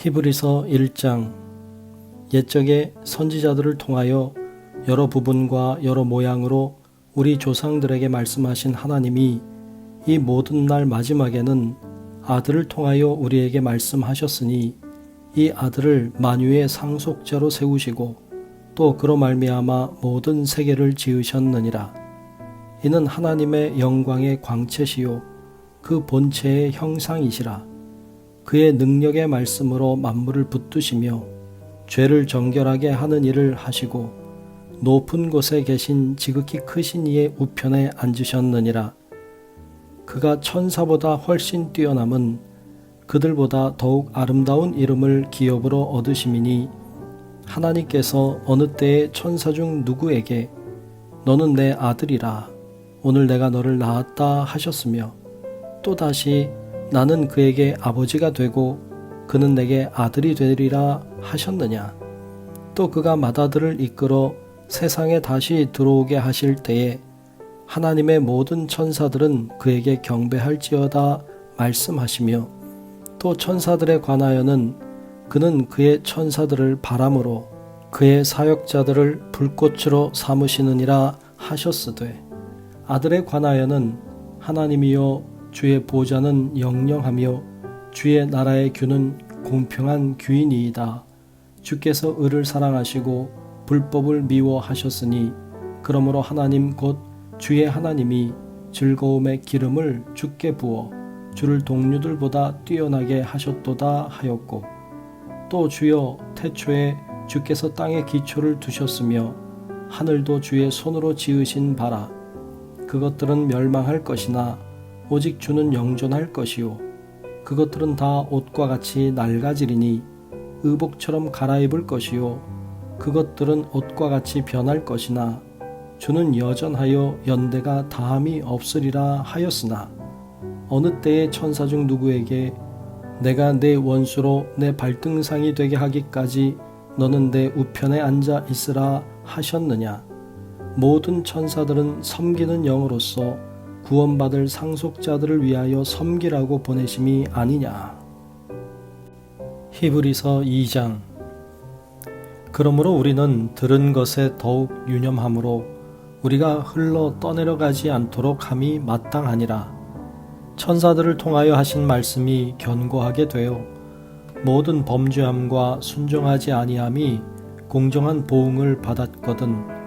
히브리서 1장. 옛적에 선지자들을 통하여 여러 부분과 여러 모양으로 우리 조상들에게 말씀하신 하나님이 이 모든 날 마지막에는 아들을 통하여 우리에게 말씀하셨으니 이 아들을 만유의 상속자로 세우시고 또 그로 말미암아 모든 세계를 지으셨느니라. 이는 하나님의 영광의 광채시요 그 본체의 형상이시라. 그의 능력의 말씀으로 만물을 붙드시며 죄를 정결하게 하는 일을 하시고 높은 곳에 계신 지극히 크신 이의 우편에 앉으셨느니라. 그가 천사보다 훨씬 뛰어남은 그들보다 더욱 아름다운 이름을 기업으로 얻으심이니 하나님께서 어느 때에 천사 중 누구에게 너는 내 아들이라 오늘 내가 너를 낳았다 하셨으며 또다시 나는 그에게 아버지가 되고 그는 내게 아들이 되리라 하셨느냐. 또 그가 맏아들을 이끌어 세상에 다시 들어오게 하실 때에 하나님의 모든 천사들은 그에게 경배할지어다 말씀하시며 또 천사들에 관하여는 그는 그의 천사들을 바람으로 그의 사역자들을 불꽃으로 삼으시느니라 하셨으되 아들에 관하여는 하나님이여 주의 보좌는 영영하며 주의 나라의 규는 공평한 규이니이다. 주께서 의를 사랑하시고 불법을 미워하셨으니 그러므로 하나님 곧 주의 하나님이 즐거움의 기름을 주께 부어 주를 동류들보다 뛰어나게 하셨도다 하였고 또 주여 태초에 주께서 땅에 기초를 두셨으며 하늘도 주의 손으로 지으신 바라. 그것들은 멸망할 것이나 오직 주는 영존할 것이요 그것들은 다 옷과 같이 낡아지리니 의복처럼 갈아입을 것이요 그것들은 옷과 같이 변할 것이나 주는 여전하여 연대가 다함이 없으리라 하였으나 어느 때에 천사 중 누구에게 내가 내 원수로 내 발등상이 되게 하기까지 너는 내 우편에 앉아 있으라 하셨느냐. 모든 천사들은 섬기는 영으로서 구원받을 상속자들을 위하여 섬기라고 보내심이 아니냐. 히브리서 2장. 그러므로 우리는 들은 것에 더욱 유념함으로 우리가 흘러 떠내려가지 않도록 함이 마땅하니라. 천사들을 통하여 하신 말씀이 견고하게 되어 모든 범죄함과 순종하지 아니함이 공정한 보응을 받았거든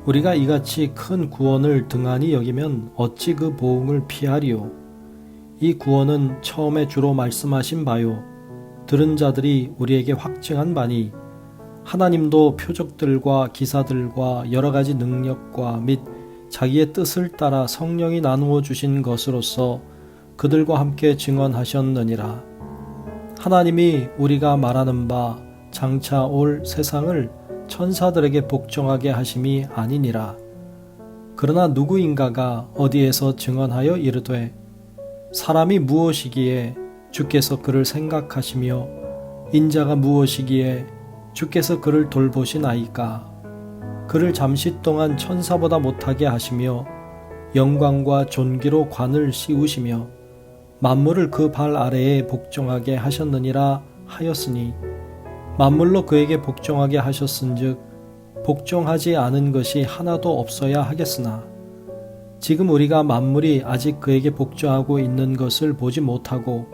우리가 이같이 큰 구원을 등한히 여기면 어찌 그 보응을 피하리요. 이 구원은 처음에 주로 말씀하신 바요 들은 자들이 우리에게 확증한 바니 하나님도 표적들과 기사들과 여러 가지 능력과 및 자기의 뜻을 따라 성령이 나누어 주신 것으로서 그들과 함께 증언하셨느니라. 하나님이 우리가 말하는 바 장차 올 세상을 천사들에게 복종하게 하심이 아니니라. 그러나 누구인가가 어디에서 증언하여 이르되 사람이 무엇이기에 주께서 그를 생각하시며 인자가 무엇이기에 주께서 그를 돌보시나이까. 그를 잠시 동안 천사보다 못하게 하시며 영광과 존귀로 관을 씌우시며 만물을 그 발 아래에 복종하게 하셨느니라 하였으니 만물로 그에게 복종하게 하셨은즉 복종하지 않은 것이 하나도 없어야 하겠으나 지금 우리가 만물이 아직 그에게 복종하고 있는 것을 보지 못하고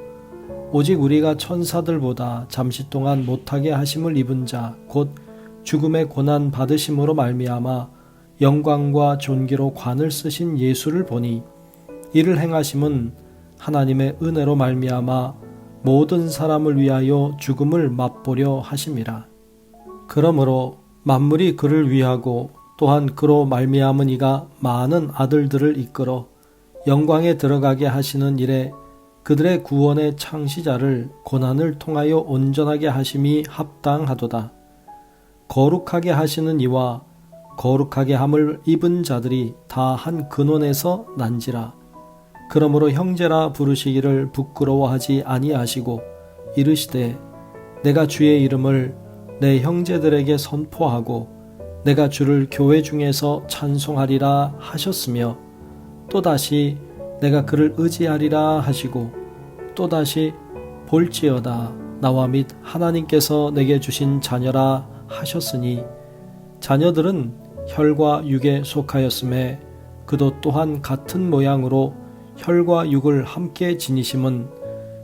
오직 우리가 천사들보다 잠시 동안 못하게 하심을 입은 자 곧 죽음의 고난 받으심으로 말미암아 영광과 존귀로 관을 쓰신 예수를 보니 이를 행하심은 하나님의 은혜로 말미암아 모든 사람을 위하여 죽음을 맛보려 하심이라. 그러므로 만물이 그를 위하고 또한 그로 말미암은 이가 많은 아들들을 이끌어 영광에 들어가게 하시는 일에 그들의 구원의 창시자를 고난을 통하여 온전하게 하심이 합당하도다. 거룩하게 하시는 이와 거룩하게 함을 입은 자들이 다 한 근원에서 난지라. 그러므로 형제라 부르시기를 부끄러워하지 아니하시고 이르시되 내가 주의 이름을 내 형제들에게 선포하고 내가 주를 교회 중에서 찬송하리라 하셨으며 또다시 내가 그를 의지하리라 하시고 또다시 볼지어다 나와 및 하나님께서 내게 주신 자녀라 하셨으니 자녀들은 혈과 육에 속하였음에 그도 또한 같은 모양으로 혈과 육을 함께 지니심은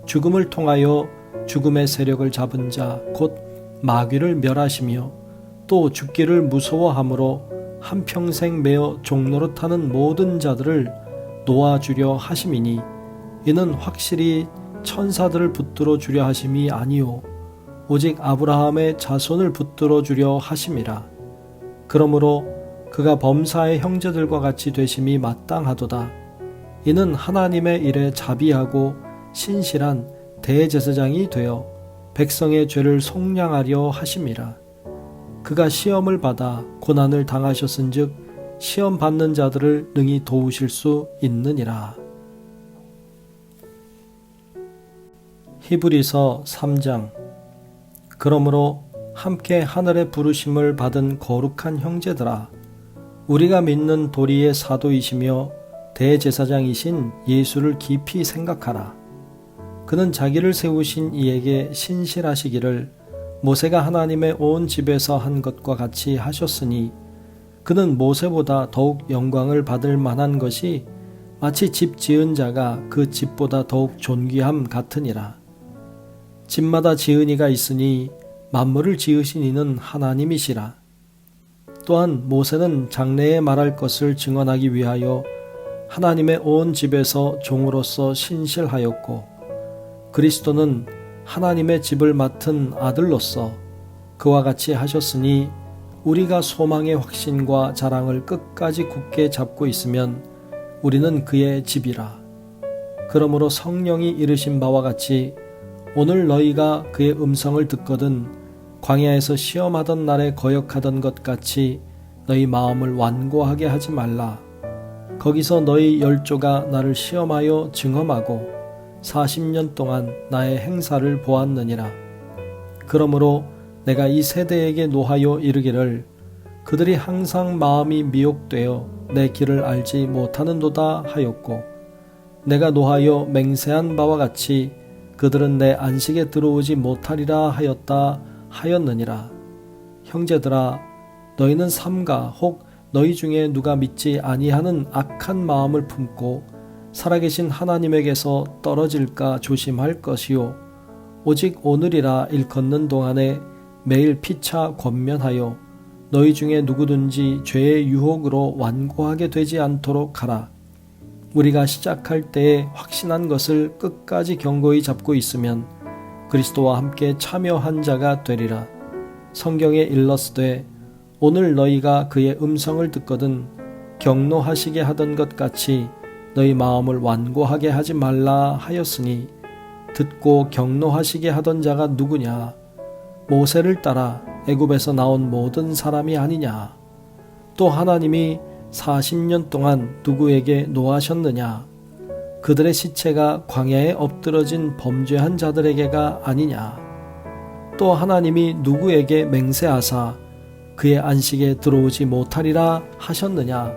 죽음을 통하여 죽음의 세력을 잡은 자 곧 마귀를 멸하시며 또 죽기를 무서워함으로 한평생 매어 종노릇하는 모든 자들을 놓아주려 하심이니 이는 확실히 천사들을 붙들어 주려 하심이 아니요 오직 아브라함의 자손을 붙들어 주려 하심이라. 그러므로 그가 범사의 형제들과 같이 되심이 마땅하도다. 이는 하나님의 일에 자비하고 신실한 대제사장이 되어 백성의 죄를 속량하려 하심이라. 그가 시험을 받아 고난을 당하셨은즉 시험 받는 자들을 능히 도우실 수 있느니라. 히브리서 3장. 그러므로 함께 하늘의 부르심을 받은 거룩한 형제들아, 우리가 믿는 도리의 사도이시며 대제사장이신 예수를 깊이 생각하라. 그는 자기를 세우신 이에게 신실하시기를 모세가 하나님의 온 집에서 한 것과 같이 하셨으니 그는 모세보다 더욱 영광을 받을 만한 것이 마치 집 지은 자가 그 집보다 더욱 존귀함 같으니라. 집마다 지은 이가 있으니 만물을 지으신 이는 하나님이시라. 또한 모세는 장래에 말할 것을 증언하기 위하여 하나님의 온 집에서 종으로서 신실하였고 그리스도는 하나님의 집을 맡은 아들로서 그와 같이 하셨으니 우리가 소망의 확신과 자랑을 끝까지 굳게 잡고 있으면 우리는 그의 집이라. 그러므로 성령이 이르신 바와 같이 오늘 너희가 그의 음성을 듣거든 광야에서 시험하던 날에 거역하던 것 같이 너희 마음을 완고하게 하지 말라. 거기서 너희 열조가 나를 시험하여 증험하고 40년 동안 나의 행사를 보았느니라. 그러므로 내가 이 세대에게 노하여 이르기를 그들이 항상 마음이 미혹되어 내 길을 알지 못하는도다 하였고 내가 노하여 맹세한 바와 같이 그들은 내 안식에 들어오지 못하리라 하였다 하였느니라. 형제들아, 너희는 삼가 혹 너희 중에 누가 믿지 아니하는 악한 마음을 품고 살아계신 하나님에게서 떨어질까 조심할 것이요 오직 오늘이라 일컫는 동안에 매일 피차 권면하여 너희 중에 누구든지 죄의 유혹으로 완고하게 되지 않도록 하라. 우리가 시작할 때에 확신한 것을 끝까지 견고히 잡고 있으면 그리스도와 함께 참여한 자가 되리라. 성경에 일렀으되 오늘 너희가 그의 음성을 듣거든 경노하시게 하던 것 같이 너희 마음을 완고하게 하지 말라 하였으니 듣고 경노하시게 하던 자가 누구냐? 모세를 따라 애굽에서 나온 모든 사람이 아니냐? 또 하나님이 40년 동안 누구에게 노하셨느냐? 그들의 시체가 광야에 엎드러진 범죄한 자들에게가 아니냐? 또 하나님이 누구에게 맹세하사 그의 안식에 들어오지 못하리라 하셨느냐?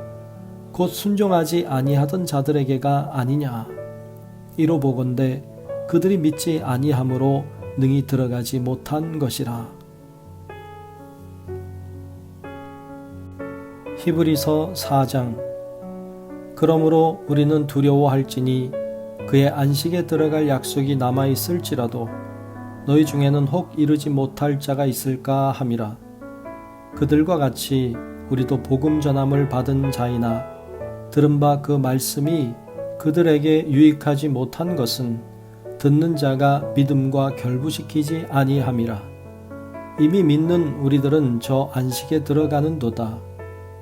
곧 순종하지 아니하던 자들에게가 아니냐? 이로 보건대 그들이 믿지 아니함으로 능히 들어가지 못한 것이라. 히브리서 4장. 그러므로 우리는 두려워할지니 그의 안식에 들어갈 약속이 남아있을지라도 너희 중에는 혹 이르지 못할 자가 있을까 함이라. 그들과 같이 우리도 복음 전함을 받은 자이나 들은 바 그 말씀이 그들에게 유익하지 못한 것은 듣는 자가 믿음과 결부시키지 아니함이라. 이미 믿는 우리들은 저 안식에 들어가는도다.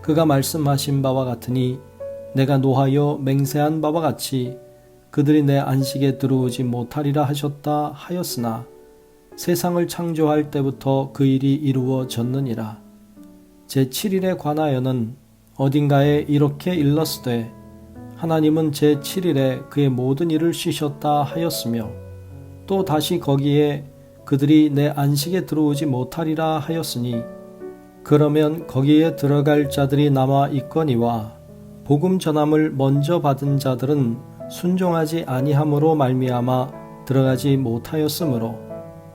그가 말씀하신 바와 같으니 내가 노하여 맹세한 바와 같이 그들이 내 안식에 들어오지 못하리라 하셨다 하였으나 세상을 창조할 때부터 그 일이 이루어졌느니라. 제7일에 관하여는 어딘가에 이렇게 일렀으되 하나님은 제7일에 그의 모든 일을 쉬셨다 하였으며 또 다시 거기에 그들이 내 안식에 들어오지 못하리라 하였으니 그러면 거기에 들어갈 자들이 남아 있거니와 복음 전함을 먼저 받은 자들은 순종하지 아니함으로 말미암아 들어가지 못하였으므로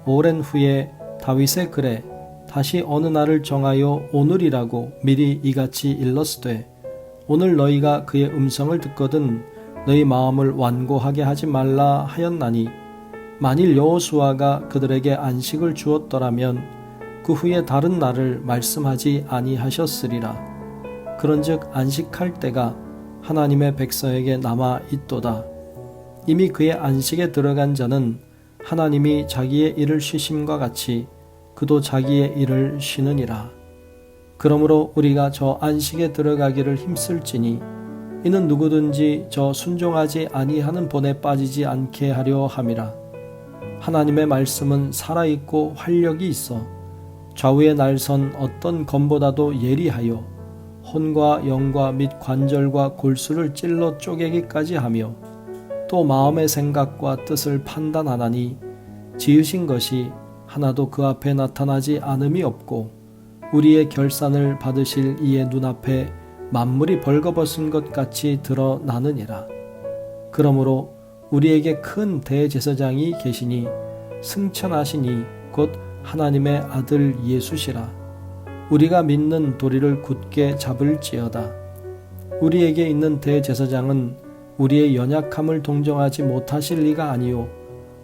오랜 후에 다윗의 글에 다시 어느 날을 정하여 오늘이라고 미리 이같이 일렀으되 오늘 너희가 그의 음성을 듣거든 너희 마음을 완고하게 하지 말라 하였나니 만일 여호수아가 그들에게 안식을 주었더라면 그 후에 다른 날을 말씀하지 아니하셨으리라. 그런즉 안식할 때가 하나님의 백성에게 남아 있도다. 이미 그의 안식에 들어간 자는 하나님이 자기의 일을 쉬심과 같이 그도 자기의 일을 쉬느니라. 그러므로 우리가 저 안식에 들어가기를 힘쓸지니 이는 누구든지 저 순종하지 아니하는 본에 빠지지 않게 하려 함이라. 하나님의 말씀은 살아있고 활력이 있어 좌우에 날선 어떤 검보다도 예리하여 혼과 영과 및 관절과 골수를 찔러 쪼개기까지 하며 또 마음의 생각과 뜻을 판단하나니 지으신 것이 하나도 그 앞에 나타나지 않음이 없고 우리의 결산을 받으실 이의 눈앞에 만물이 벌거벗은 것 같이 드러나느니라. 그러므로 우리에게 큰 대제사장이 계시니 승천하시니 곧 하나님의 아들 예수시라. 우리가 믿는 도리를 굳게 잡을지어다. 우리에게 있는 대제사장은 우리의 연약함을 동정하지 못하실 리가 아니요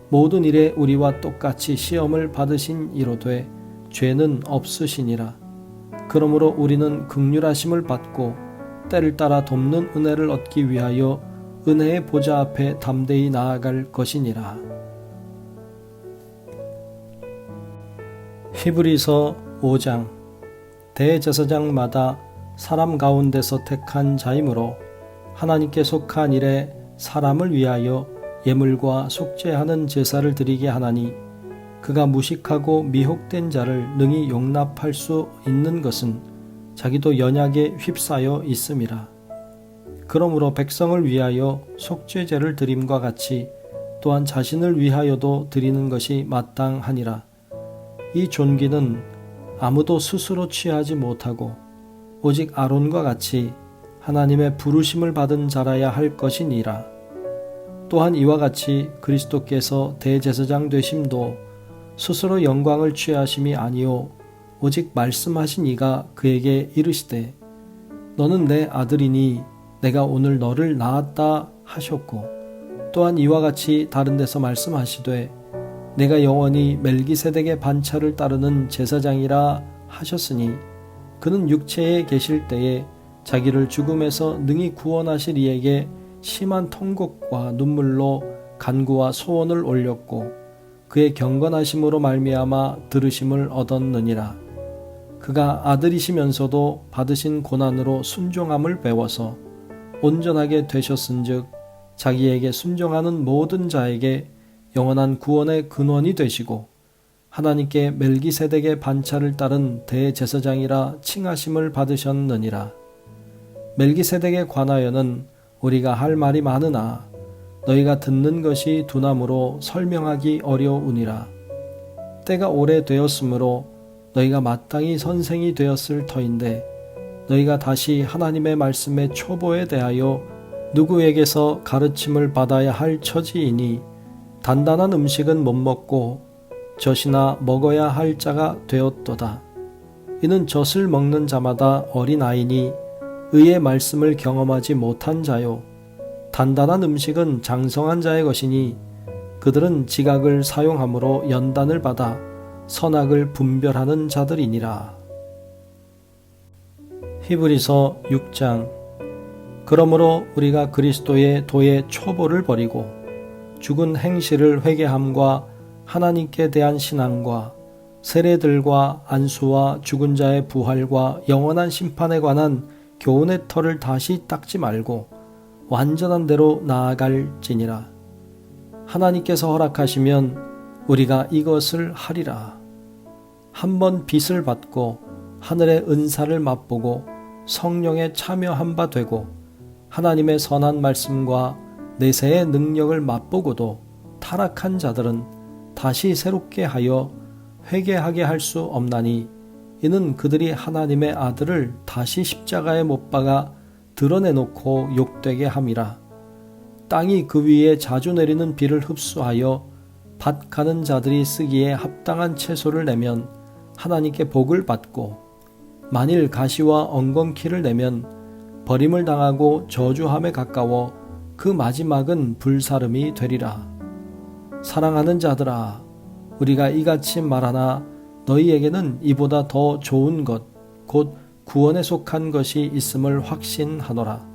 모든 일에 우리와 똑같이 시험을 받으신 이로되 죄는 없으시니라. 그러므로 우리는 긍휼하심을 받고 때를 따라 돕는 은혜를 얻기 위하여 은혜의 보좌 앞에 담대히 나아갈 것이니라. 히브리서 5장. 대제사장마다 사람 가운데서 택한 자이므로 하나님께 속한 일에 사람을 위하여 예물과 속죄하는 제사를 드리게 하나니 그가 무식하고 미혹된 자를 능히 용납할 수 있는 것은 자기도 연약에 휩싸여 있음이라. 그러므로 백성을 위하여 속죄제를 드림과 같이 또한 자신을 위하여도 드리는 것이 마땅하니라. 이 존귀는 아무도 스스로 취하지 못하고 오직 아론과 같이 하나님의 부르심을 받은 자라야 할 것이니라. 또한 이와 같이 그리스도께서 대제사장 되심도 스스로 영광을 취하심이 아니요 오직 말씀하신 이가 그에게 이르시되 너는 내 아들이니 내가 오늘 너를 낳았다 하셨고 또한 이와 같이 다른 데서 말씀하시되 내가 영원히 멜기세덱의 반차를 따르는 제사장이라 하셨으니 그는 육체에 계실 때에 자기를 죽음에서 능히 구원하실 이에게 심한 통곡과 눈물로 간구와 소원을 올렸고 그의 경건하심으로 말미암아 들으심을 얻었느니라. 그가 아들이시면서도 받으신 고난으로 순종함을 배워서 온전하게 되셨은즉 자기에게 순종하는 모든 자에게 영원한 구원의 근원이 되시고 하나님께 멜기세덱의 반차를 따른 대제사장이라 칭하심을 받으셨느니라. 멜기세덱에 관하여는 우리가 할 말이 많으나 너희가 듣는 것이 두나무로 설명하기 어려우니라. 때가 오래되었으므로 너희가 마땅히 선생이 되었을 터인데 너희가 다시 하나님의 말씀의 초보에 대하여 누구에게서 가르침을 받아야 할 처지이니 단단한 음식은 못 먹고 젖이나 먹어야 할 자가 되었도다. 이는 젖을 먹는 자마다 어린아이니 의의 말씀을 경험하지 못한 자요 단단한 음식은 장성한 자의 것이니 그들은 지각을 사용함으로 연단을 받아 선악을 분별하는 자들이니라. 히브리서 6장. 그러므로 우리가 그리스도의 도의 초보를 버리고 죽은 행실을 회개함과 하나님께 대한 신앙과 세례들과 안수와 죽은 자의 부활과 영원한 심판에 관한 교훈의 털을 다시 닦지 말고 완전한 대로 나아갈지니라. 하나님께서 허락하시면 우리가 이것을 하리라. 한번 빛을 받고 하늘의 은사를 맛보고 성령에 참여한 바 되고 하나님의 선한 말씀과 내세의 능력을 맛보고도 타락한 자들은 다시 새롭게 하여 회개하게 할 수 없나니 이는 그들이 하나님의 아들을 다시 십자가에 못 박아 드러내놓고 욕되게 함이라. 땅이 그 위에 자주 내리는 비를 흡수하여 밭 가는 자들이 쓰기에 합당한 채소를 내면 하나님께 복을 받고, 만일 가시와 엉겅퀴를 내면 버림을 당하고 저주함에 가까워 그 마지막은 불사름이 되리라. 사랑하는 자들아, 우리가 이같이 말하나 너희에게는 이보다 더 좋은 것, 곧 구원에 속한 것이 있음을 확신하노라.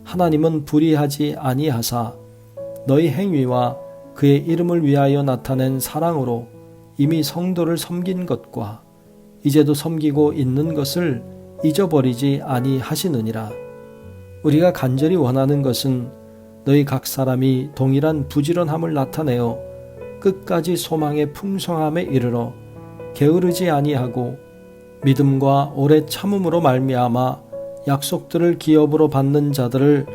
하나님은 불의하지 아니하사 너희 행위와 그의 이름을 위하여 나타낸 사랑으로 이미 성도를 섬긴 것과 이제도 섬기고 있는 것을 잊어버리지 아니하시느니라. 우리가 간절히 원하는 것은 너희 각 사람이 동일한 부지런함을 나타내어 끝까지 소망의 풍성함에 이르러 게으르지 아니하고 믿음과 오래 참음으로 말미암아 약속들을 기업으로 받는 자들을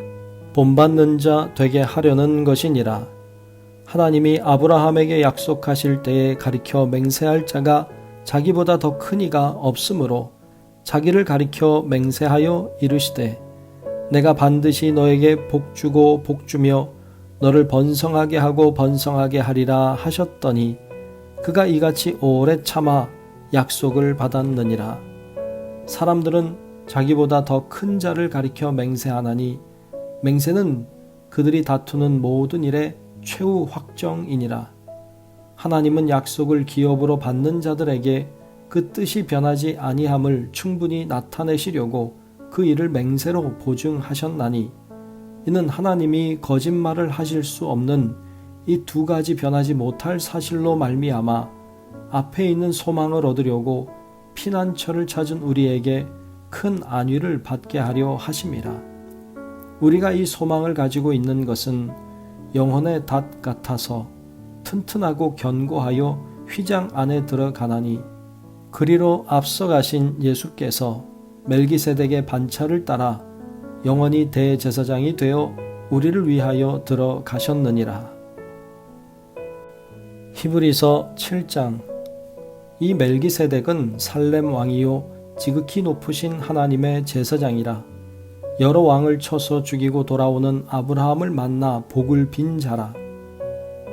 본받는 자 되게 하려는 것이니라. 하나님이 아브라함에게 약속하실 때에 가리켜 맹세할 자가 자기보다 더 큰 이가 없으므로 자기를 가리켜 맹세하여 이르시되 내가 반드시 너에게 복주고 복주며 너를 번성하게 하고 번성하게 하리라 하셨더니 그가 이같이 오래 참아 약속을 받았느니라. 사람들은 자기보다 더 큰 자를 가리켜 맹세하나니 맹세는 그들이 다투는 모든 일의 최후 확정이니라. 하나님은 약속을 기업으로 받는 자들에게 그 뜻이 변하지 아니함을 충분히 나타내시려고 그 일을 맹세로 보증하셨나니 이는 하나님이 거짓말을 하실 수 없는 이 두 가지 변하지 못할 사실로 말미암아 앞에 있는 소망을 얻으려고 피난처를 찾은 우리에게 큰 안위를 받게 하려 하심이라. 우리가 이 소망을 가지고 있는 것은 영혼의 닷 같아서 튼튼하고 견고하여 휘장 안에 들어가나니 그리로 앞서가신 예수께서 멜기세덱의 반차를 따라 영원히 대제사장이 되어 우리를 위하여 들어가셨느니라. 히브리서 7장. 이 멜기세덱은 살렘 왕이요 지극히 높으신 하나님의 제사장이라. 여러 왕을 쳐서 죽이고 돌아오는 아브라함을 만나 복을 빈 자라.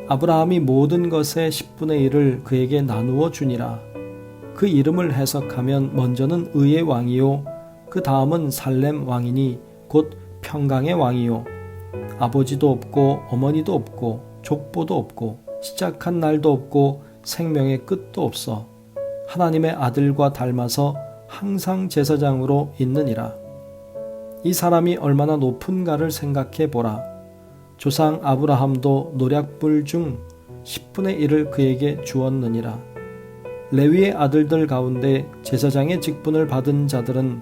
아브라함이 모든 것의 10분의 1을 그에게 나누어 주니라. 그 이름을 해석하면 먼저는 의의 왕이요 그 다음은 살렘 왕이니 곧 평강의 왕이요 아버지도 없고 어머니도 없고 족보도 없고 시작한 날도 없고 생명의 끝도 없어 하나님의 아들과 닮아서 항상 제사장으로 있느니라. 이 사람이 얼마나 높은가를 생각해 보라. 조상 아브라함도 노략불 중 10분의 1을 그에게 주었느니라. 레위의 아들들 가운데 제사장의 직분을 받은 자들은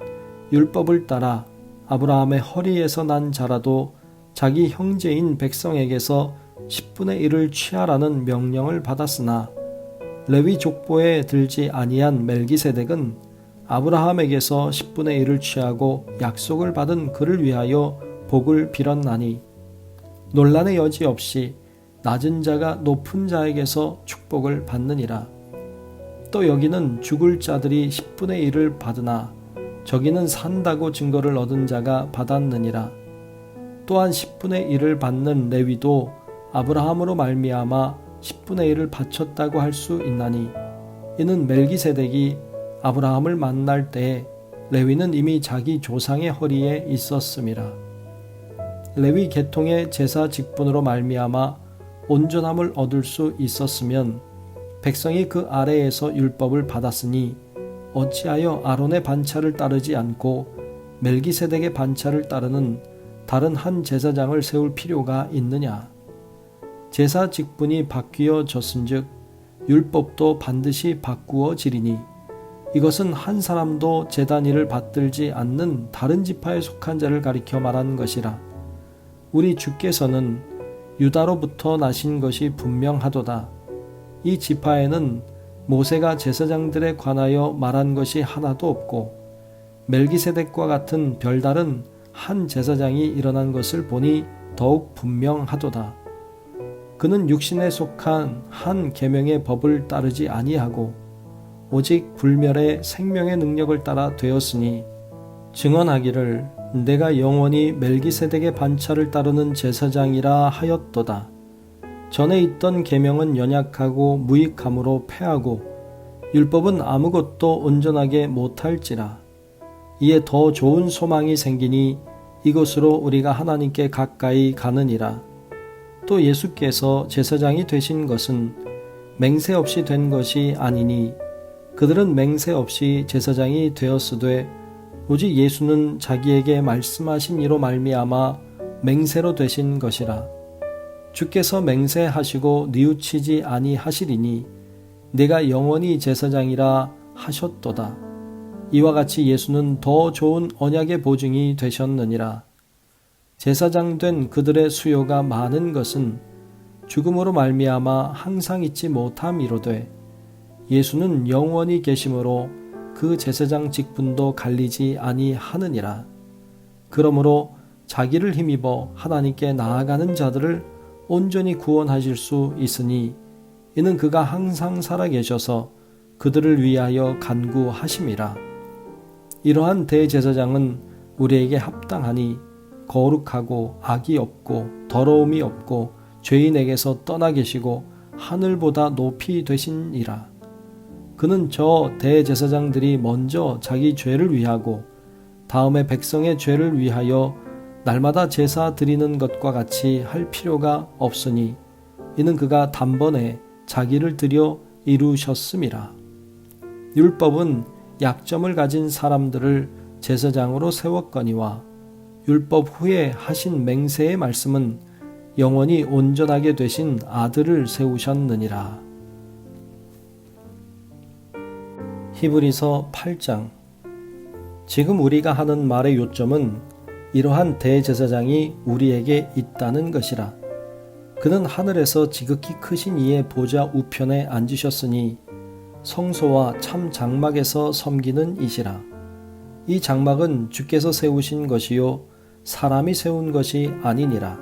율법을 따라 아브라함의 허리에서 난 자라도 자기 형제인 백성에게서 10분의 1을 취하라는 명령을 받았으나 레위 족보에 들지 아니한 멜기세덱은 아브라함에게서 10분의 1을 취하고 약속을 받은 그를 위하여 복을 빌었나니 논란의 여지 없이 낮은 자가 높은 자에게서 축복을 받느니라. 또 여기는 죽을 자들이 10분의 1을 받으나 저기는 산다고 증거를 얻은 자가 받았느니라. 또한 10분의 1을 받는 레위도 아브라함으로 말미암아 10분의 1을 바쳤다고 할 수 있나니 이는 멜기세덱이 아브라함을 만날 때에 레위는 이미 자기 조상의 허리에 있었음이라. 레위 계통의 제사 직분으로 말미암아 온전함을 얻을 수 있었으면 백성이 그 아래에서 율법을 받았으니 어찌하여 아론의 반차를 따르지 않고 멜기세덱의 반차를 따르는 다른 한 제사장을 세울 필요가 있느냐. 제사 직분이 바뀌어졌은즉 율법도 반드시 바꾸어지리니 이것은 한 사람도 제단 일을 받들지 않는 다른 지파에 속한 자를 가리켜 말한 것이라. 우리 주께서는 유다로부터 나신 것이 분명하도다. 이 지파에는 모세가 제사장들에 관하여 말한 것이 하나도 없고 멜기세덱과 같은 별다른 한 제사장이 일어난 것을 보니 더욱 분명하도다. 그는 육신에 속한 한 계명의 법을 따르지 아니하고 오직 불멸의 생명의 능력을 따라 되었으니 증언하기를 내가 영원히 멜기세덱의 반차를 따르는 제사장이라 하였도다. 전에 있던 계명은 연약하고 무익함으로 패하고 율법은 아무것도 온전하게 못할지라. 이에 더 좋은 소망이 생기니 이것으로 우리가 하나님께 가까이 가느니라. 또 예수께서 제사장이 되신 것은 맹세 없이 된 것이 아니니 그들은 맹세 없이 제사장이 되었으되 오직 예수는 자기에게 말씀하신 이로 말미암아 맹세로 되신 것이라. 주께서 맹세하시고 뉘우치지 아니하시리니 내가 영원히 제사장이라 하셨도다. 이와 같이 예수는 더 좋은 언약의 보증이 되셨느니라. 제사장 된 그들의 수요가 많은 것은 죽음으로 말미암아 항상 잊지 못함이로되 예수는 영원히 계심으로 그 제사장 직분도 갈리지 아니하느니라. 그러므로 자기를 힘입어 하나님께 나아가는 자들을 온전히 구원하실 수 있으니 이는 그가 항상 살아계셔서 그들을 위하여 간구하심이라. 이러한 대제사장은 우리에게 합당하니 거룩하고 악이 없고 더러움이 없고 죄인에게서 떠나 계시고 하늘보다 높이 되시니라. 그는 저 대제사장들이 먼저 자기 죄를 위하고 다음에 백성의 죄를 위하여 날마다 제사 드리는 것과 같이 할 필요가 없으니 이는 그가 단번에 자기를 드려 이루셨음이라. 율법은 약점을 가진 사람들을 제사장으로 세웠거니와 율법 후에 하신 맹세의 말씀은 영원히 온전하게 되신 아들을 세우셨느니라. 히브리서 8장. 지금 우리가 하는 말의 요점은 이러한 대제사장이 우리에게 있다는 것이라. 그는 하늘에서 지극히 크신 이의 보좌 우편에 앉으셨으니 성소와 참 장막에서 섬기는 이시라. 이 장막은 주께서 세우신 것이요 사람이 세운 것이 아니니라.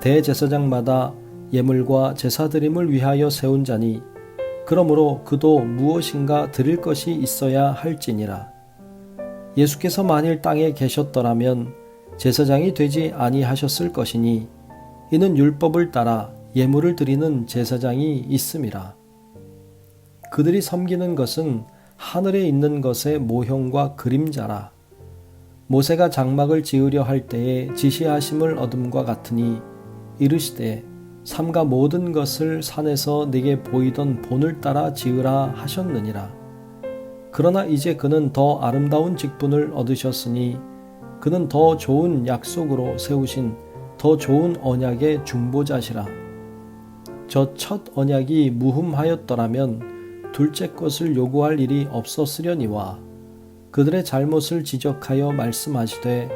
대제사장마다 예물과 제사드림을 위하여 세운 자니 그러므로 그도 무엇인가 드릴 것이 있어야 할지니라. 예수께서 만일 땅에 계셨더라면 제사장이 되지 아니하셨을 것이니 이는 율법을 따라 예물을 드리는 제사장이 있음이라. 그들이 섬기는 것은 하늘에 있는 것의 모형과 그림자라. 모세가 장막을 지으려 할 때에 지시하심을 얻음과 같으니 이르시되 삼가 모든 것을 산에서 네게 보이던 본을 따라 지으라 하셨느니라. 그러나 이제 그는 더 아름다운 직분을 얻으셨으니 그는 더 좋은 약속으로 세우신 더 좋은 언약의 중보자시라. 저 첫 언약이 무흠하였더라면 둘째 것을 요구할 일이 없었으려니와 그들의 잘못을 지적하여 말씀하시되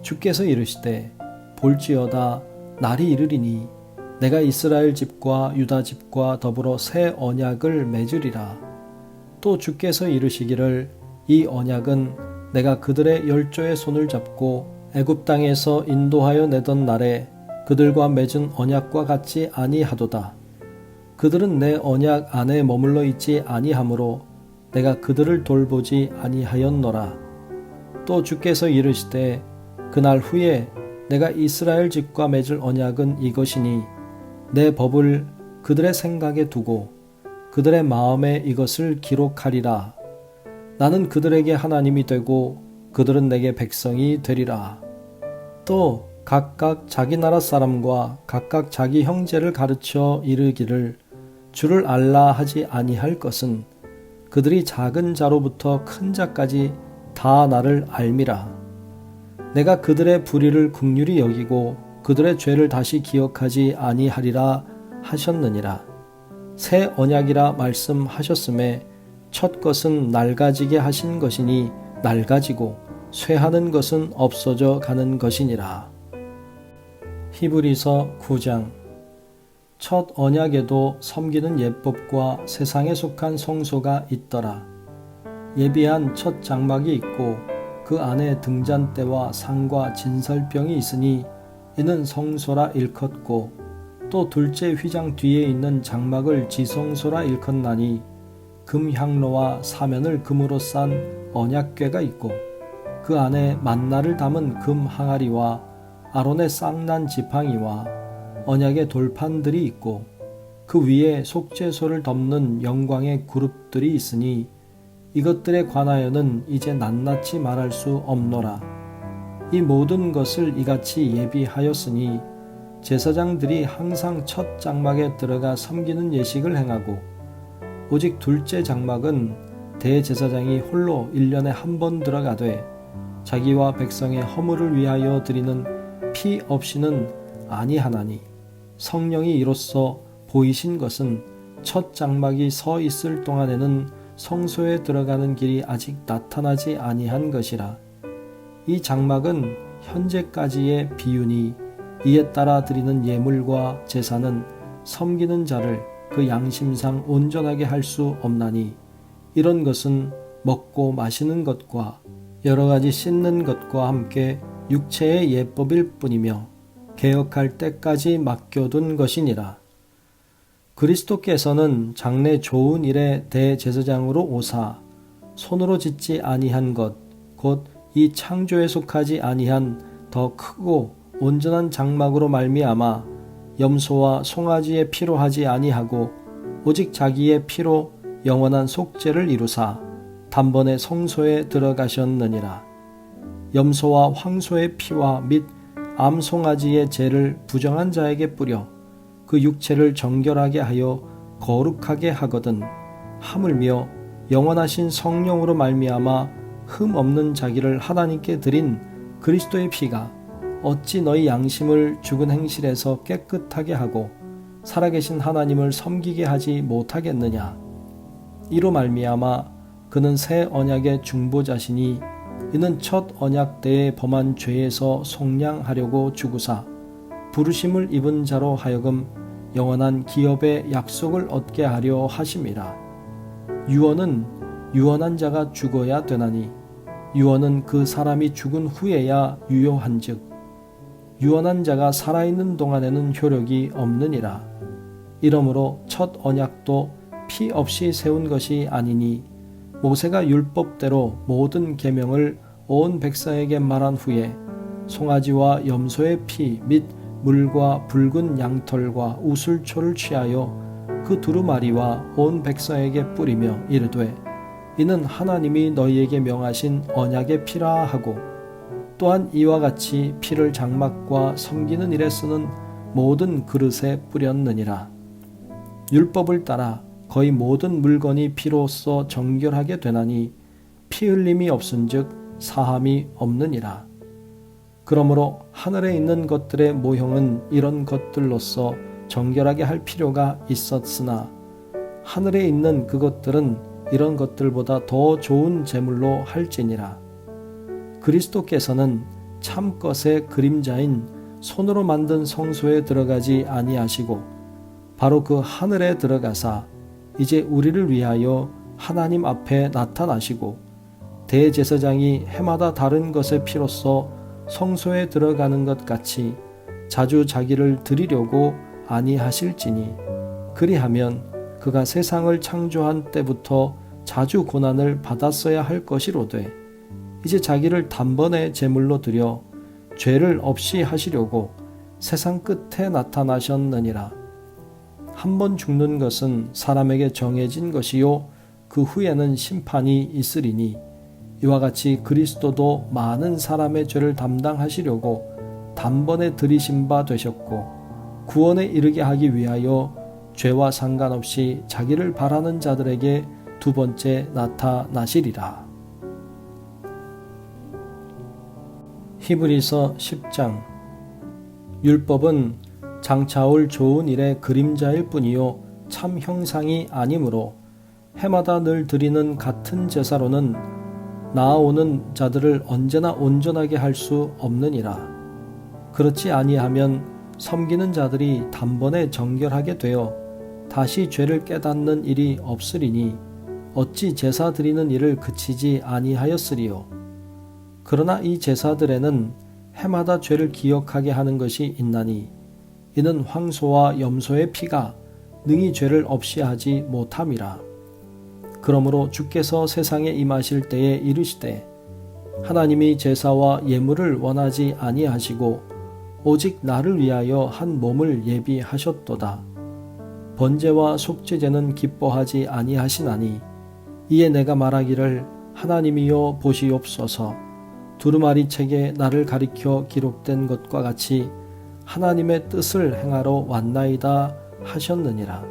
주께서 이르시되 볼지어다 날이 이르리니 내가 이스라엘 집과 유다 집과 더불어 새 언약을 맺으리라. 또 주께서 이르시기를 이 언약은 내가 그들의 열조의 손을 잡고 애굽 땅에서 인도하여 내던 날에 그들과 맺은 언약과 같지 아니하도다. 그들은 내 언약 안에 머물러 있지 아니하므로 내가 그들을 돌보지 아니하였노라. 또 주께서 이르시되 그날 후에 내가 이스라엘 집과 맺을 언약은 이것이니 내 법을 그들의 생각에 두고 그들의 마음에 이것을 기록하리라. 나는 그들에게 하나님이 되고 그들은 내게 백성이 되리라. 또 각각 자기 나라 사람과 각각 자기 형제를 가르쳐 이르기를 주를 알라 하지 아니할 것은 그들이 작은 자로부터 큰 자까지 다 나를 알미라. 내가 그들의 불의를 긍휼히 여기고 그들의 죄를 다시 기억하지 아니하리라 하셨느니라. 새 언약이라 말씀하셨음에 첫 것은 낡아지게 하신 것이니 낡아지고 쇠하는 것은 없어져 가는 것이니라. 히브리서 9장. 첫 언약에도 섬기는 예법과 세상에 속한 성소가 있더라. 예비한 첫 장막이 있고 그 안에 등잔대와 상과 진설병이 있으니 이는 성소라 일컫고 또 둘째 휘장 뒤에 있는 장막을 지성소라 일컫나니 금향로와 사면을 금으로 싼 언약궤가 있고 그 안에 만나를 담은 금 항아리와 아론의 쌍난 지팡이와 언약의 돌판들이 있고 그 위에 속죄소를 덮는 영광의 그룹들이 있으니 이것들에 관하여는 이제 낱낱이 말할 수 없노라. 이 모든 것을 이같이 예비하였으니 제사장들이 항상 첫 장막에 들어가 섬기는 예식을 행하고 오직 둘째 장막은 대제사장이 홀로 1년에 한 번 들어가되 자기와 백성의 허물을 위하여 드리는 피 없이는 아니하나니 성령이 이로써 보이신 것은 첫 장막이 서 있을 동안에는 성소에 들어가는 길이 아직 나타나지 아니한 것이라. 이 장막은 현재까지의 비유니 이에 따라 드리는 예물과 제사는 섬기는 자를 그 양심상 온전하게 할 수 없나니 이런 것은 먹고 마시는 것과 여러 가지 씻는 것과 함께 육체의 예법일 뿐이며 개혁할 때까지 맡겨둔 것이니라. 그리스도께서는 장래 좋은 일의 대제사장으로 오사 손으로 짓지 아니한 것 곧 이 창조에 속하지 아니한 더 크고 온전한 장막으로 말미암아 염소와 송아지의 피로 하지 아니하고 오직 자기의 피로 영원한 속죄를 이루사 단번에 성소에 들어가셨느니라. 염소와 황소의 피와 및 암송아지의 죄를 부정한 자에게 뿌려 그 육체를 정결하게 하여 거룩하게 하거든 하물며 영원하신 성령으로 말미암아 흠 없는 자기를 하나님께 드린 그리스도의 피가 어찌 너희 양심을 죽은 행실에서 깨끗하게 하고 살아계신 하나님을 섬기게 하지 못하겠느냐. 이로 말미암아 그는 새 언약의 중보자시니 이는 첫 언약 때에 범한 죄에서 속량하려고 죽으사 부르심을 입은 자로 하여금 영원한 기업의 약속을 얻게 하려 하심이라. 유언은 유언한 자가 죽어야 되나니 유언은 그 사람이 죽은 후에야 유효한즉 유언한 자가 살아있는 동안에는 효력이 없느니라. 이러므로 첫 언약도 피 없이 세운 것이 아니니 모세가 율법대로 모든 계명을 온 백성에게 말한 후에 송아지와 염소의 피 및 물과 붉은 양털과 우슬초를 취하여 그 두루마리와 온 백성에게 뿌리며 이르되 이는 하나님이 너희에게 명하신 언약의 피라 하고 또한 이와 같이 피를 장막과 섬기는 일에 쓰는 모든 그릇에 뿌렸느니라. 율법을 따라 거의 모든 물건이 피로써 정결하게 되나니 피 흘림이 없은즉 사함이 없느니라. 그러므로 하늘에 있는 것들의 모형은 이런 것들로서 정결하게 할 필요가 있었으나 하늘에 있는 그것들은 이런 것들보다 더 좋은 제물로 할지니라. 그리스도께서는 참것의 그림자인 손으로 만든 성소에 들어가지 아니하시고 바로 그 하늘에 들어가사 이제 우리를 위하여 하나님 앞에 나타나시고 대제사장이 해마다 다른 것의 피로써 성소에 들어가는 것 같이 자주 자기를 드리려고 아니하실지니 그리하면 그가 세상을 창조한 때부터 자주 고난을 받았어야 할 것이로되 이제 자기를 단번에 제물로 드려 죄를 없이 하시려고 세상 끝에 나타나셨느니라. 한 번 죽는 것은 사람에게 정해진 것이요 그 후에는 심판이 있으리니 이와 같이 그리스도도 많은 사람의 죄를 담당하시려고 단번에 들이신 바 되셨고 구원에 이르게 하기 위하여 죄와 상관없이 자기를 바라는 자들에게 두 번째 나타나시리라. 히브리서 10장. 율법은 장차 올 좋은 일의 그림자일 뿐이요 참 형상이 아니므로 해마다 늘 드리는 같은 제사로는 나아오는 자들을 언제나 온전하게 할 수 없느니라. 그렇지 아니하면 섬기는 자들이 단번에 정결하게 되어 다시 죄를 깨닫는 일이 없으리니 어찌 제사 드리는 일을 그치지 아니하였으리요. 그러나 이 제사들에는 해마다 죄를 기억하게 하는 것이 있나니 이는 황소와 염소의 피가 능히 죄를 없이 하지 못함이라. 그러므로 주께서 세상에 임하실 때에 이르시되 하나님이 제사와 예물을 원하지 아니하시고 오직 나를 위하여 한 몸을 예비하셨도다. 번제와 속죄제는 기뻐하지 아니하시나니 이에 내가 말하기를 하나님이여 보시옵소서. 두루마리 책에 나를 가리켜 기록된 것과 같이 하나님의 뜻을 행하러 왔나이다 하셨느니라.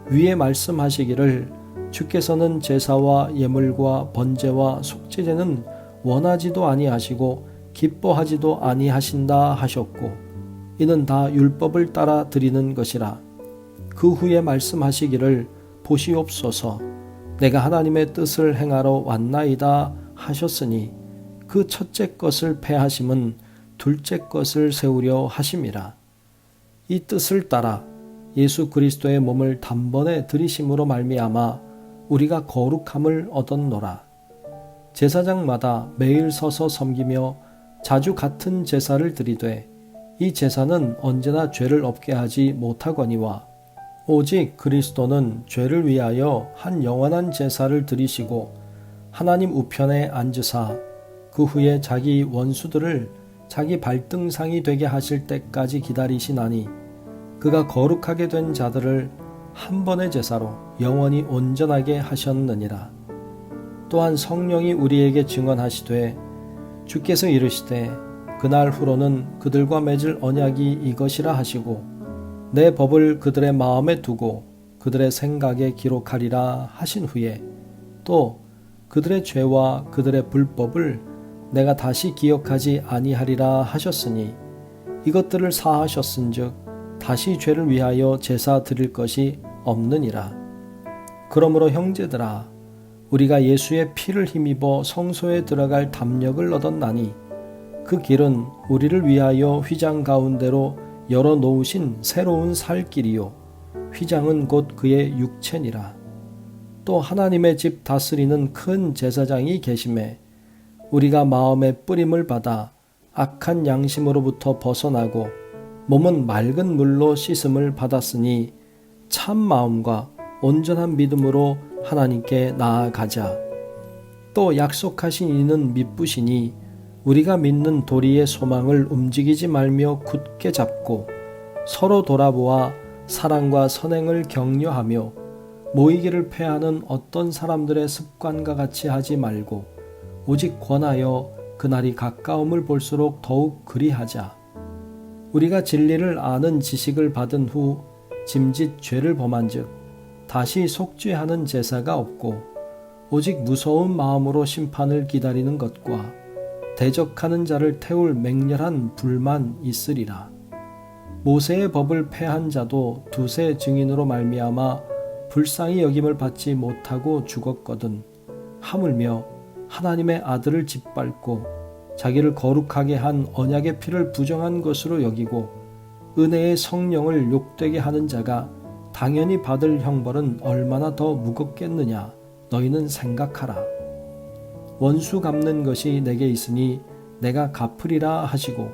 위에 말씀하시기를 주께서는 제사와 예물과 번제와 속죄제는 원하지도 아니하시고 기뻐하지도 아니하신다 하셨고 이는 다 율법을 따라 드리는 것이라. 그 후에 말씀하시기를 보시옵소서. 내가 하나님의 뜻을 행하러 왔나이다 하셨으니 그 첫째 것을 패하심은 둘째 것을 세우려 하심이라. 이 뜻을 따라 예수 그리스도의 몸을 단번에 들이심으로 말미암아 우리가 거룩함을 얻었노라. 제사장마다 매일 서서 섬기며 자주 같은 제사를 드리되 이 제사는 언제나 죄를 없게 하지 못하거니와 오직 그리스도는 죄를 위하여 한 영원한 제사를 드리시고 하나님 우편에 앉으사 그 후에 자기 원수들을 자기 발등상이 되게 하실 때까지 기다리시나니 그가 거룩하게 된 자들을 한 번의 제사로 영원히 온전하게 하셨느니라. 또한 성령이 우리에게 증언하시되 주께서 이르시되 그날 후로는 그들과 맺을 언약이 이것이라 하시고 내 법을 그들의 마음에 두고 그들의 생각에 기록하리라 하신 후에 또 그들의 죄와 그들의 불법을 내가 다시 기억하지 아니하리라 하셨으니 이것들을 사하셨은즉 다시 죄를 위하여 제사 드릴 것이 없느니라. 그러므로 형제들아 우리가 예수의 피를 힘입어 성소에 들어갈 담력을 얻었나니 그 길은 우리를 위하여 휘장 가운데로 열어놓으신 새로운 살 길이요 휘장은 곧 그의 육체니라. 또 하나님의 집 다스리는 큰 제사장이 계심에 우리가 마음의 뿌림을 받아 악한 양심으로부터 벗어나고 몸은 맑은 물로 씻음을 받았으니 참 마음과 온전한 믿음으로 하나님께 나아가자. 또 약속하신 이는 미쁘시니 우리가 믿는 도리의 소망을 움직이지 말며 굳게 잡고 서로 돌아보아 사랑과 선행을 격려하며 모이기를 패하는 어떤 사람들의 습관과 같이 하지 말고 오직 권하여 그날이 가까움을 볼수록 더욱 그리하자. 우리가 진리를 아는 지식을 받은 후 짐짓 죄를 범한즉 다시 속죄하는 제사가 없고 오직 무서운 마음으로 심판을 기다리는 것과 대적하는 자를 태울 맹렬한 불만 있으리라. 모세의 법을 패한 자도 두세 증인으로 말미암아 불쌍히 여김을 받지 못하고 죽었거든. 하물며 하나님의 아들을 짓밟고 자기를 거룩하게 한 언약의 피를 부정한 것으로 여기고 은혜의 성령을 욕되게 하는 자가 당연히 받을 형벌은 얼마나 더 무겁겠느냐 너희는 생각하라. 원수 갚는 것이 내게 있으니 내가 갚으리라 하시고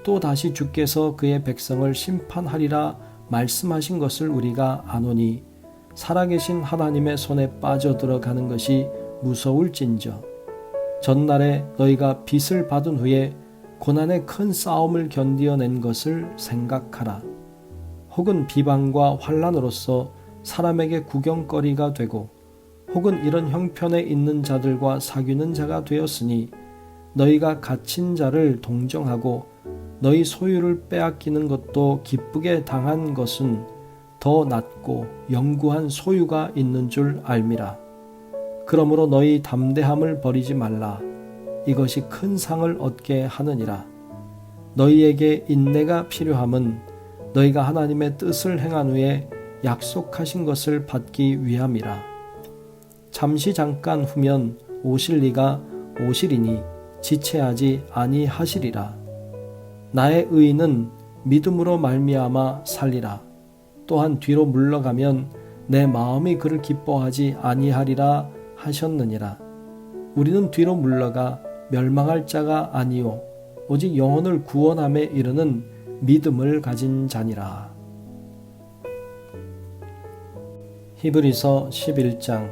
또 다시 주께서 그의 백성을 심판하리라 말씀하신 것을 우리가 아노니 살아계신 하나님의 손에 빠져들어가는 것이 무서울진저 전날에 너희가 빚을 받은 후에 고난의 큰 싸움을 견디어낸 것을 생각하라. 혹은 비방과 환난으로서 사람에게 구경거리가 되고 혹은 이런 형편에 있는 자들과 사귀는 자가 되었으니 너희가 갇힌 자를 동정하고 너희 소유를 빼앗기는 것도 기쁘게 당한 것은 더 낫고 영구한 소유가 있는 줄 알미라. 그러므로 너희 담대함을 버리지 말라. 이것이 큰 상을 얻게 하느니라. 너희에게 인내가 필요함은 너희가 하나님의 뜻을 행한 후에 약속하신 것을 받기 위함이라. 잠시 잠깐 후면 오실 이가 오시리니 지체하지 아니하시리라. 나의 의인은 믿음으로 말미암아 살리라. 또한 뒤로 물러가면 내 마음이 그를 기뻐하지 아니하리라 하셨느니라. 우리는 뒤로 물러가 멸망할 자가 아니요 오직 영혼을 구원함에 이르는 믿음을 가진 자니라. 히브리서 11장.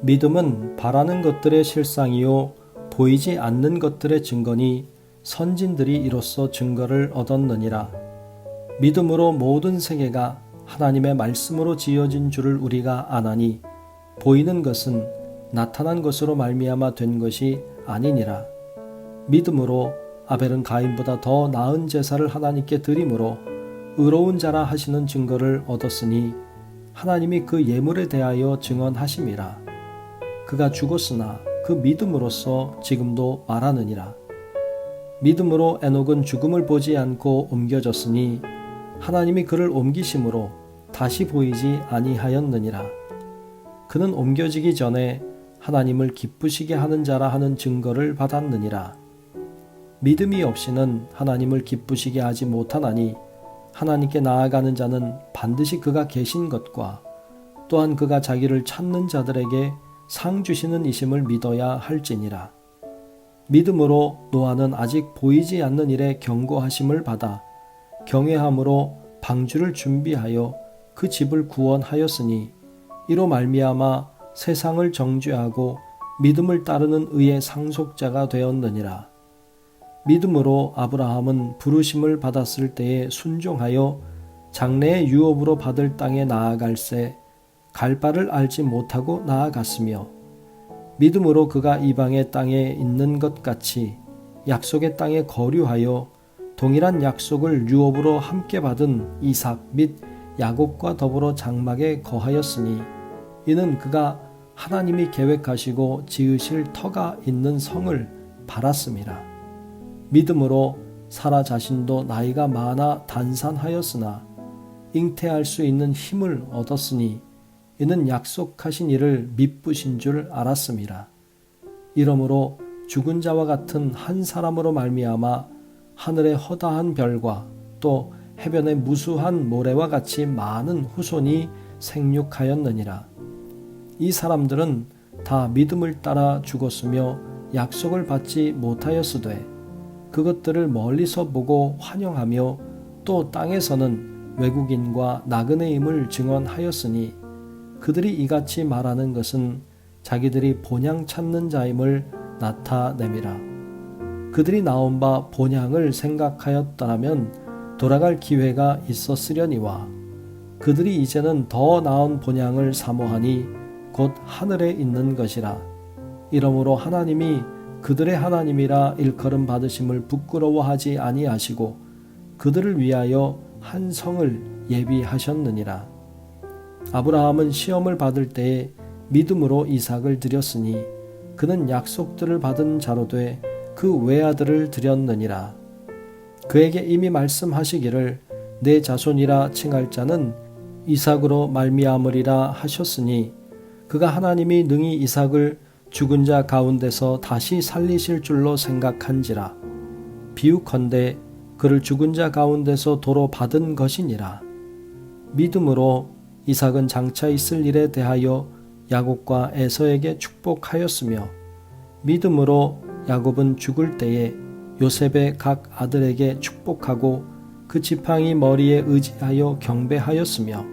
믿음은 바라는 것들의 실상이요 보이지 않는 것들의 증거니 선진들이 이로써 증거를 얻었느니라. 믿음으로 모든 세계가 하나님의 말씀으로 지어진 줄을 우리가 아나니 보이는 것은 나타난 것으로 말미암아 된 것이 아니니라. 믿음으로 아벨은 가인보다 더 나은 제사를 하나님께 드림으로 의로운 자라 하시는 증거를 얻었으니 하나님이 그 예물에 대하여 증언하심이라. 그가 죽었으나 그 믿음으로써 지금도 말하느니라. 믿음으로 에녹은 죽음을 보지 않고 옮겨졌으니 하나님이 그를 옮기심으로 다시 보이지 아니하였느니라. 그는 옮겨지기 전에 하나님을 기쁘시게 하는 자라 하는 증거를 받았느니라. 믿음이 없이는 하나님을 기쁘시게 하지 못하나니 하나님께 나아가는 자는 반드시 그가 계신 것과 또한 그가 자기를 찾는 자들에게 상 주시는 이심을 믿어야 할지니라. 믿음으로 노아는 아직 보이지 않는 일에 경고하심을 받아 경외함으로 방주를 준비하여 그 집을 구원하였으니 이로 말미암아 세상을 정죄하고 믿음을 따르는 의의 상속자가 되었느니라. 믿음으로 아브라함은 부르심을 받았을 때에 순종하여 장래의 유업으로 받을 땅에 나아갈새 갈 바를 알지 못하고 나아갔으며 믿음으로 그가 이방의 땅에 있는 것 같이 약속의 땅에 거류하여 동일한 약속을 유업으로 함께 받은 이삭 및 야곱과 더불어 장막에 거하였으니 이는 그가 하나님이 계획하시고 지으실 터가 있는 성을 바랐음이라. 믿음으로 사라 자신도 나이가 많아 단산하였으나 잉태할 수 있는 힘을 얻었으니 이는 약속하신 이를 미쁘신 줄 알았음이라. 이러므로 죽은 자와 같은 한 사람으로 말미암아 하늘의 허다한 별과 또 해변의 무수한 모래와 같이 많은 후손이 생육하였느니라. 이 사람들은 다 믿음을 따라 죽었으며 약속을 받지 못하였으되 그것들을 멀리서 보고 환영하며 또 땅에서는 외국인과 나그네임을 증언하였으니 그들이 이같이 말하는 것은 자기들이 본향 찾는 자임을 나타냄이라. 그들이 나온 바 본향을 생각하였더라면 돌아갈 기회가 있었으려니와 그들이 이제는 더 나은 본향을 사모하니 곧 하늘에 있는 것이라. 이러므로 하나님이 그들의 하나님이라 일컬음 받으심을 부끄러워하지 아니하시고 그들을 위하여 한 성을 예비하셨느니라. 아브라함은 시험을 받을 때에 믿음으로 이삭을 드렸으니 그는 약속들을 받은 자로 돼 그 외아들을 드렸느니라. 그에게 이미 말씀하시기를 내 자손이라 칭할 자는 이삭으로 말미암으리라 하셨으니 그가 하나님이 능히 이삭을 죽은 자 가운데서 다시 살리실 줄로 생각한지라. 비유컨대 그를 죽은 자 가운데서 도로 받은 것이니라. 믿음으로 이삭은 장차 있을 일에 대하여 야곱과 에서에게 축복하였으며 믿음으로 야곱은 죽을 때에 요셉의 각 아들에게 축복하고 그 지팡이 머리에 의지하여 경배하였으며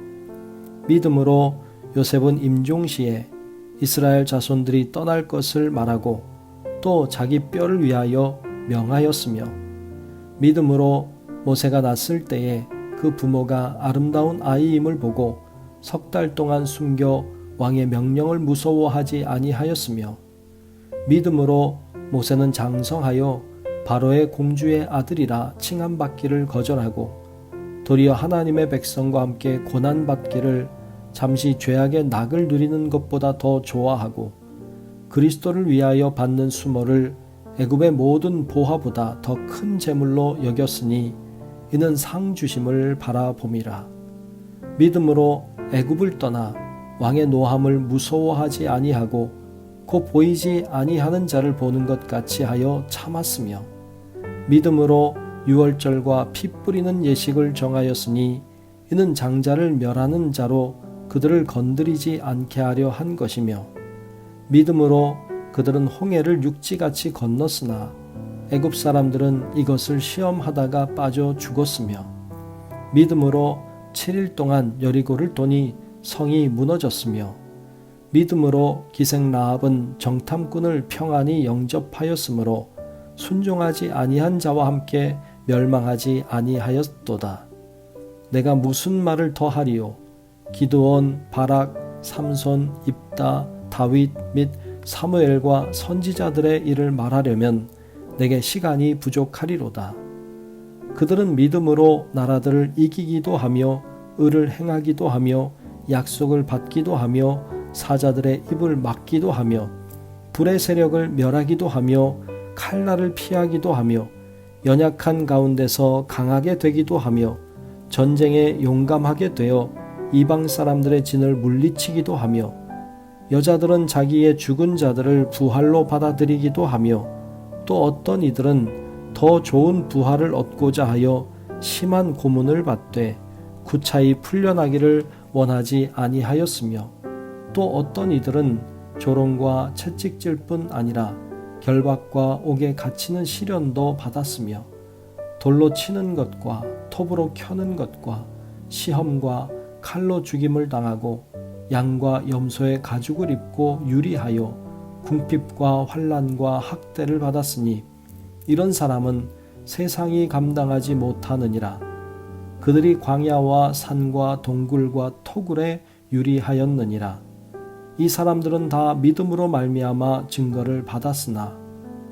믿음으로 요셉은 임종시에 이스라엘 자손들이 떠날 것을 말하고 또 자기 뼈를 위하여 명하였으며 믿음으로 모세가 났을 때에 그 부모가 아름다운 아이임을 보고 석 달 동안 숨겨 왕의 명령을 무서워하지 아니하였으며 믿음으로 모세는 장성하여 바로의 공주의 아들이라 칭함받기를 거절하고 도리어 하나님의 백성과 함께 고난받기를 잠시 죄악의 낙을 누리는 것보다 더 좋아하고 그리스도를 위하여 받는 수모를 애굽의 모든 보화보다 더 큰 재물로 여겼으니 이는 상 주심을 바라봄이라. 믿음으로 애굽을 떠나 왕의 노함을 무서워하지 아니하고 곧 보이지 아니하는 자를 보는 것 같이 하여 참았으며 믿음으로 유월절과 피 뿌리는 예식을 정하였으니 이는 장자를 멸하는 자로 그들을 건드리지 않게 하려 한 것이며 믿음으로 그들은 홍해를 육지같이 건넜으나 애굽 사람들은 이것을 시험하다가 빠져 죽었으며 믿음으로 7일 동안 여리고를 도니 성이 무너졌으며 믿음으로 기생 라합은 정탐꾼을 평안히 영접하였으므로 순종하지 아니한 자와 함께 멸망하지 아니하였도다. 내가 무슨 말을 더하리요? 기드온, 바락, 삼손, 입다, 다윗 및 사무엘과 선지자들의 일을 말하려면 내게 시간이 부족하리로다. 그들은 믿음으로 나라들을 이기기도 하며 의를 행하기도 하며 약속을 받기도 하며 사자들의 입을 막기도 하며 불의 세력을 멸하기도 하며 칼날을 피하기도 하며 연약한 가운데서 강하게 되기도 하며 전쟁에 용감하게 되어 이방 사람들의 진을 물리치기도 하며 여자들은 자기의 죽은 자들을 부활로 받아들이기도 하며 또 어떤 이들은 더 좋은 부활을 얻고자 하여 심한 고문을 받되 구차히 풀려나기를 원하지 아니하였으며 또 어떤 이들은 조롱과 채찍질 뿐 아니라 결박과 옥에 갇히는 시련도 받았으며 돌로 치는 것과 톱으로 켜는 것과 시험과 칼로 죽임을 당하고 양과 염소의 가죽을 입고 유리하여 궁핍과 환난과 학대를 받았으니 이런 사람은 세상이 감당하지 못하느니라. 그들이 광야와 산과 동굴과 토굴에 유리하였느니라. 이 사람들은 다 믿음으로 말미암아 증거를 받았으나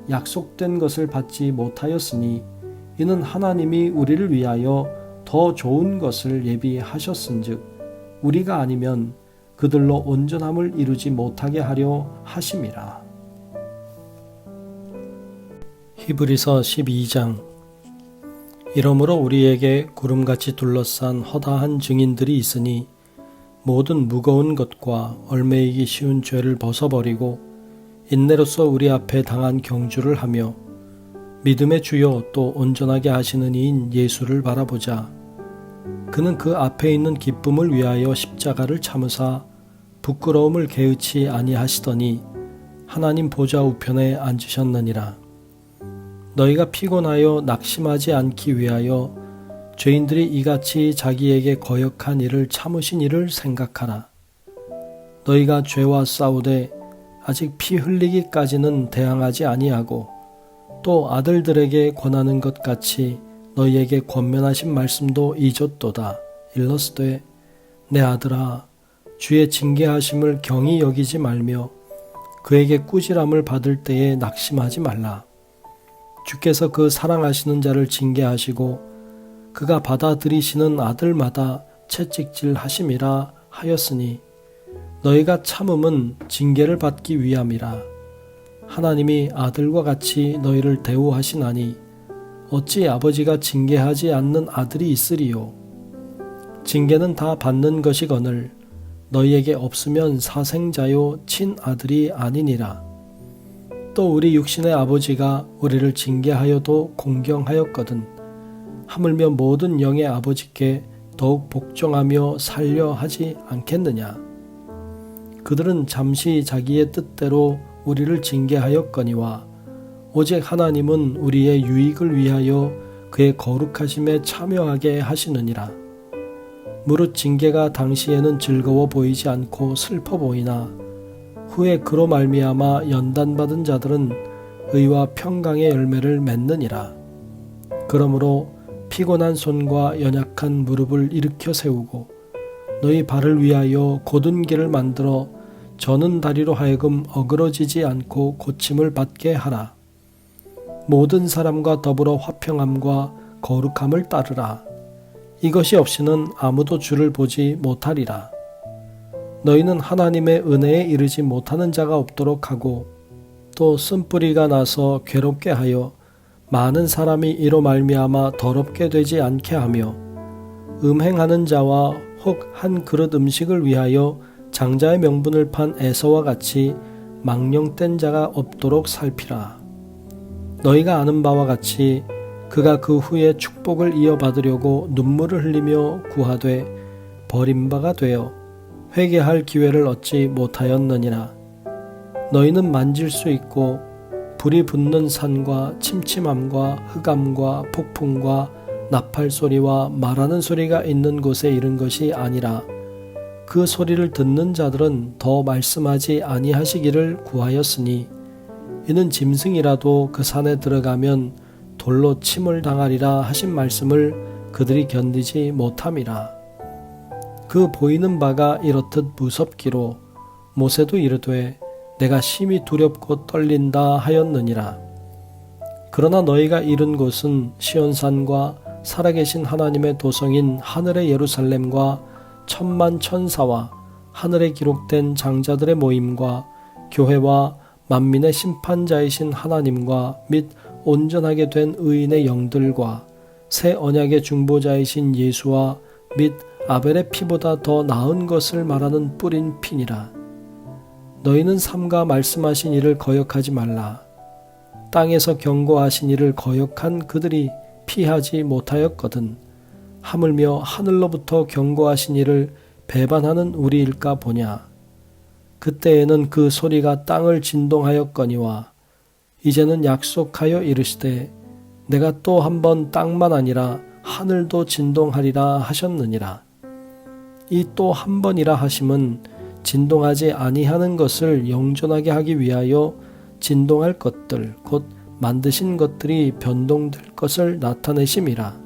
약속된 것을 받지 못하였으니 이는 하나님이 우리를 위하여 더 좋은 것을 예비하셨은즉 우리가 아니면 그들로 온전함을 이루지 못하게 하려 하심이라. 히브리서 12장. 이러므로 우리에게 구름같이 둘러싼 허다한 증인들이 있으니 모든 무거운 것과 얽매이기 쉬운 죄를 벗어버리고 인내로써 우리 앞에 당한 경주를 하며 믿음의 주요 또 온전하게 하시는 이인 예수를 바라보자. 그는 그 앞에 있는 기쁨을 위하여 십자가를 참으사 부끄러움을 개의치 아니하시더니 하나님 보좌 우편에 앉으셨느니라. 너희가 피곤하여 낙심하지 않기 위하여 죄인들이 이같이 자기에게 거역한 일을 참으신 이를 생각하라. 너희가 죄와 싸우되 아직 피 흘리기까지는 대항하지 아니하고 또 아들들에게 권하는 것 같이 너희에게 권면하신 말씀도 잊었도다. 일러스되 내 아들아 주의 징계하심을 경히 여기지 말며 그에게 꾸지람을 받을 때에 낙심하지 말라. 주께서 그 사랑하시는 자를 징계하시고 그가 받아들이시는 아들마다 채찍질 하심이라 하였으니 너희가 참음은 징계를 받기 위함이라. 하나님이 아들과 같이 너희를 대우하시나니 어찌 아버지가 징계하지 않는 아들이 있으리요. 징계는 다 받는 것이거늘 너희에게 없으면 사생자요 친아들이 아니니라. 또 우리 육신의 아버지가 우리를 징계하여도 공경하였거든 하물며 모든 영의 아버지께 더욱 복종하며 살려 하지 않겠느냐. 그들은 잠시 자기의 뜻대로 우리를 징계하였거니와 오직 하나님은 우리의 유익을 위하여 그의 거룩하심에 참여하게 하시느니라. 무릇 징계가 당시에는 즐거워 보이지 않고 슬퍼 보이나 후에 그로 말미암아 연단받은 자들은 의와 평강의 열매를 맺느니라. 그러므로 피곤한 손과 연약한 무릎을 일으켜 세우고 너희 발을 위하여 곧은 길을 만들어 저는 다리로 하여금 어그러지지 않고 고침을 받게 하라. 모든 사람과 더불어 화평함과 거룩함을 따르라. 이것이 없이는 아무도 주를 보지 못하리라. 너희는 하나님의 은혜에 이르지 못하는 자가 없도록 하고 또 쓴뿌리가 나서 괴롭게 하여 많은 사람이 이로 말미암아 더럽게 되지 않게 하며 음행하는 자와 혹 한 그릇 음식을 위하여 장자의 명분을 판 에서와 같이 망령된 자가 없도록 살피라. 너희가 아는 바와 같이 그가 그 후에 축복을 이어받으려고 눈물을 흘리며 구하되 버림바가 되어 회개할 기회를 얻지 못하였느니라. 너희는 만질 수 있고 불이 붙는 산과 침침함과 흑암과 폭풍과 나팔 소리와 말하는 소리가 있는 곳에 이른 것이 아니라 그 소리를 듣는 자들은 더 말씀하지 아니하시기를 구하였으니 이는 짐승이라도 그 산에 들어가면 돌로 침을 당하리라 하신 말씀을 그들이 견디지 못함이라. 그 보이는 바가 이렇듯 무섭기로 모세도 이르되 내가 심히 두렵고 떨린다 하였느니라. 그러나 너희가 이른 곳은 시온산과 살아계신 하나님의 도성인 하늘의 예루살렘과 천만 천사와 하늘에 기록된 장자들의 모임과 교회와 만민의 심판자이신 하나님과 및 온전하게 된 의인의 영들과 새 언약의 중보자이신 예수와 및 아벨의 피보다 더 나은 것을 말하는 뿌린 피니라. 너희는 삼가 말씀하신 이를 거역하지 말라. 땅에서 경고하신 이를 거역한 그들이 피하지 못하였거든 하물며 하늘로부터 경고하신 이를 배반하는 우리일까 보냐. 그때에는 그 소리가 땅을 진동하였거니와 이제는 약속하여 이르시되 내가 또 한 번 땅만 아니라 하늘도 진동하리라 하셨느니라. 이 또 한 번이라 하심은 진동하지 아니하는 것을 영존하게 하기 위하여 진동할 것들 곧 만드신 것들이 변동될 것을 나타내심이라.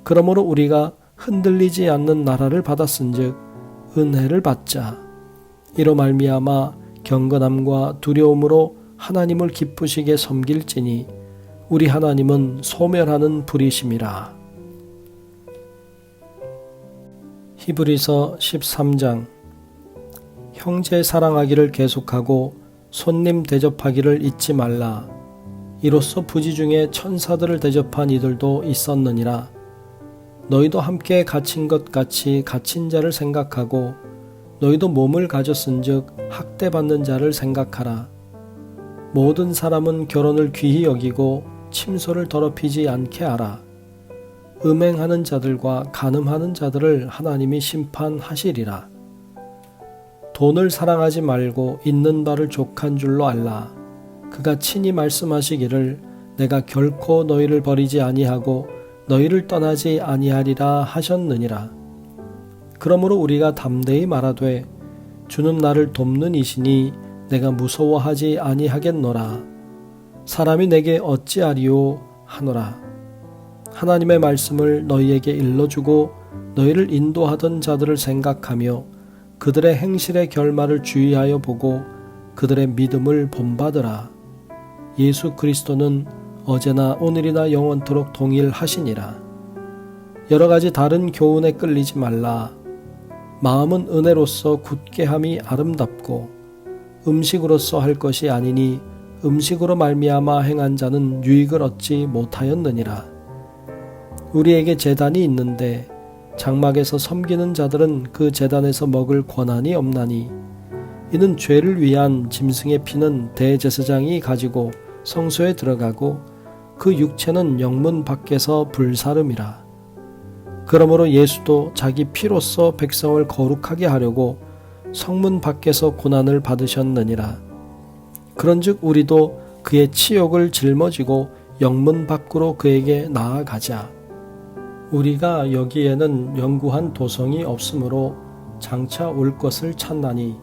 그러므로 우리가 흔들리지 않는 나라를 받았은즉 은혜를 받자. 이로 말미암아 경건함과 두려움으로 하나님을 기쁘시게 섬길지니 우리 하나님은 소멸하는 불이심이라. 히브리서 13장. 형제 사랑하기를 계속하고 손님 대접하기를 잊지 말라. 이로써 부지 중에 천사들을 대접한 이들도 있었느니라. 너희도 함께 갇힌 것 같이 갇힌 자를 생각하고 너희도 몸을 가졌은즉 학대받는 자를 생각하라. 모든 사람은 결혼을 귀히 여기고 침소를 더럽히지 않게 하라. 음행하는 자들과 간음하는 자들을 하나님이 심판하시리라. 돈을 사랑하지 말고 있는 바를 족한 줄로 알라. 그가 친히 말씀하시기를 내가 결코 너희를 버리지 아니하고 너희를 떠나지 아니하리라 하셨느니라. 그러므로 우리가 담대히 말하되 주는 나를 돕는 이시니 내가 무서워하지 아니하겠노라. 사람이 내게 어찌하리요 하노라. 하나님의 말씀을 너희에게 일러주고 너희를 인도하던 자들을 생각하며 그들의 행실의 결말을 주의하여 보고 그들의 믿음을 본받으라. 예수 그리스도는 어제나 오늘이나 영원토록 동일하시니라. 여러 가지 다른 교훈에 끌리지 말라. 마음은 은혜로서 굳게함이 아름답고 음식으로서 할 것이 아니니 음식으로 말미암아 행한 자는 유익을 얻지 못하였느니라. 우리에게 제단이 있는데 장막에서 섬기는 자들은 그 제단에서 먹을 권한이 없나니 이는 죄를 위한 짐승의 피는 대제사장이 가지고 성소에 들어가고 그 육체는 영문 밖에서 불사름이라. 그러므로 예수도 자기 피로써 백성을 거룩하게 하려고 성문 밖에서 고난을 받으셨느니라. 그런즉 우리도 그의 치욕을 짊어지고 영문 밖으로 그에게 나아가자. 우리가 여기에는 영구한 도성이 없으므로 장차 올 것을 찾나니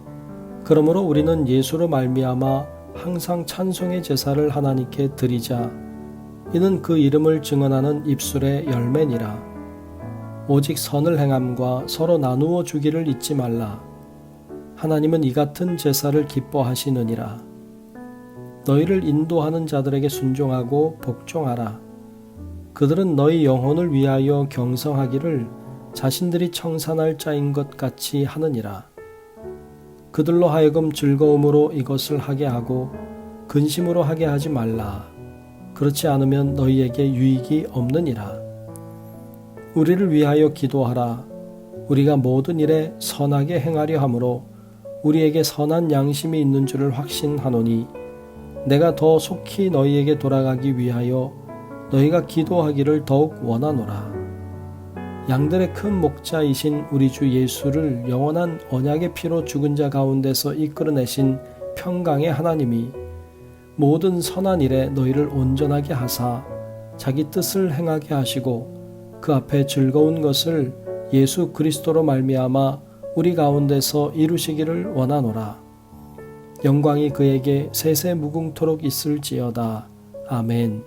그러므로 우리는 예수로 말미암아 항상 찬송의 제사를 하나님께 드리자. 이는 그 이름을 증언하는 입술의 열매니라. 오직 선을 행함과 서로 나누어 주기를 잊지 말라. 하나님은 이 같은 제사를 기뻐하시느니라. 너희를 인도하는 자들에게 순종하고 복종하라. 그들은 너희 영혼을 위하여 경성하기를 자신들이 청산할 자인 것 같이 하느니라. 그들로 하여금 즐거움으로 이것을 하게 하고 근심으로 하게 하지 말라. 그렇지 않으면 너희에게 유익이 없느니라. 우리를 위하여 기도하라. 우리가 모든 일에 선하게 행하려 하므로 우리에게 선한 양심이 있는 줄을 확신하노니 내가 더 속히 너희에게 돌아가기 위하여 너희가 기도하기를 더욱 원하노라. 양들의 큰 목자이신 우리 주 예수를 영원한 언약의 피로 죽은 자 가운데서 이끌어내신 평강의 하나님이 모든 선한 일에 너희를 온전하게 하사 자기 뜻을 행하게 하시고 그 앞에 즐거운 것을 예수 그리스도로 말미암아 우리 가운데서 이루시기를 원하노라. 영광이 그에게 세세무궁토록 있을지어다. 아멘.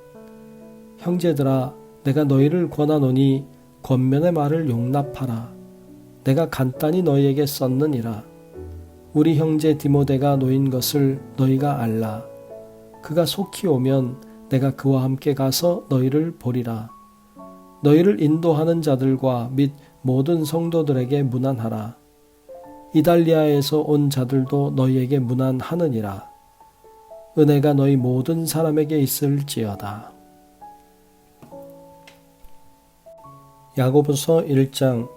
형제들아, 내가 너희를 권하노니 권면의 말을 용납하라. 내가 간단히 너희에게 썼느니라. 우리 형제 디모데가 놓인 것을 너희가 알라. 그가 속히 오면 내가 그와 함께 가서 너희를 보리라. 너희를 인도하는 자들과 및 모든 성도들에게 문안하라. 이달리아에서 온 자들도 너희에게 문안하느니라. 은혜가 너희 모든 사람에게 있을지어다. 야고보서 1장.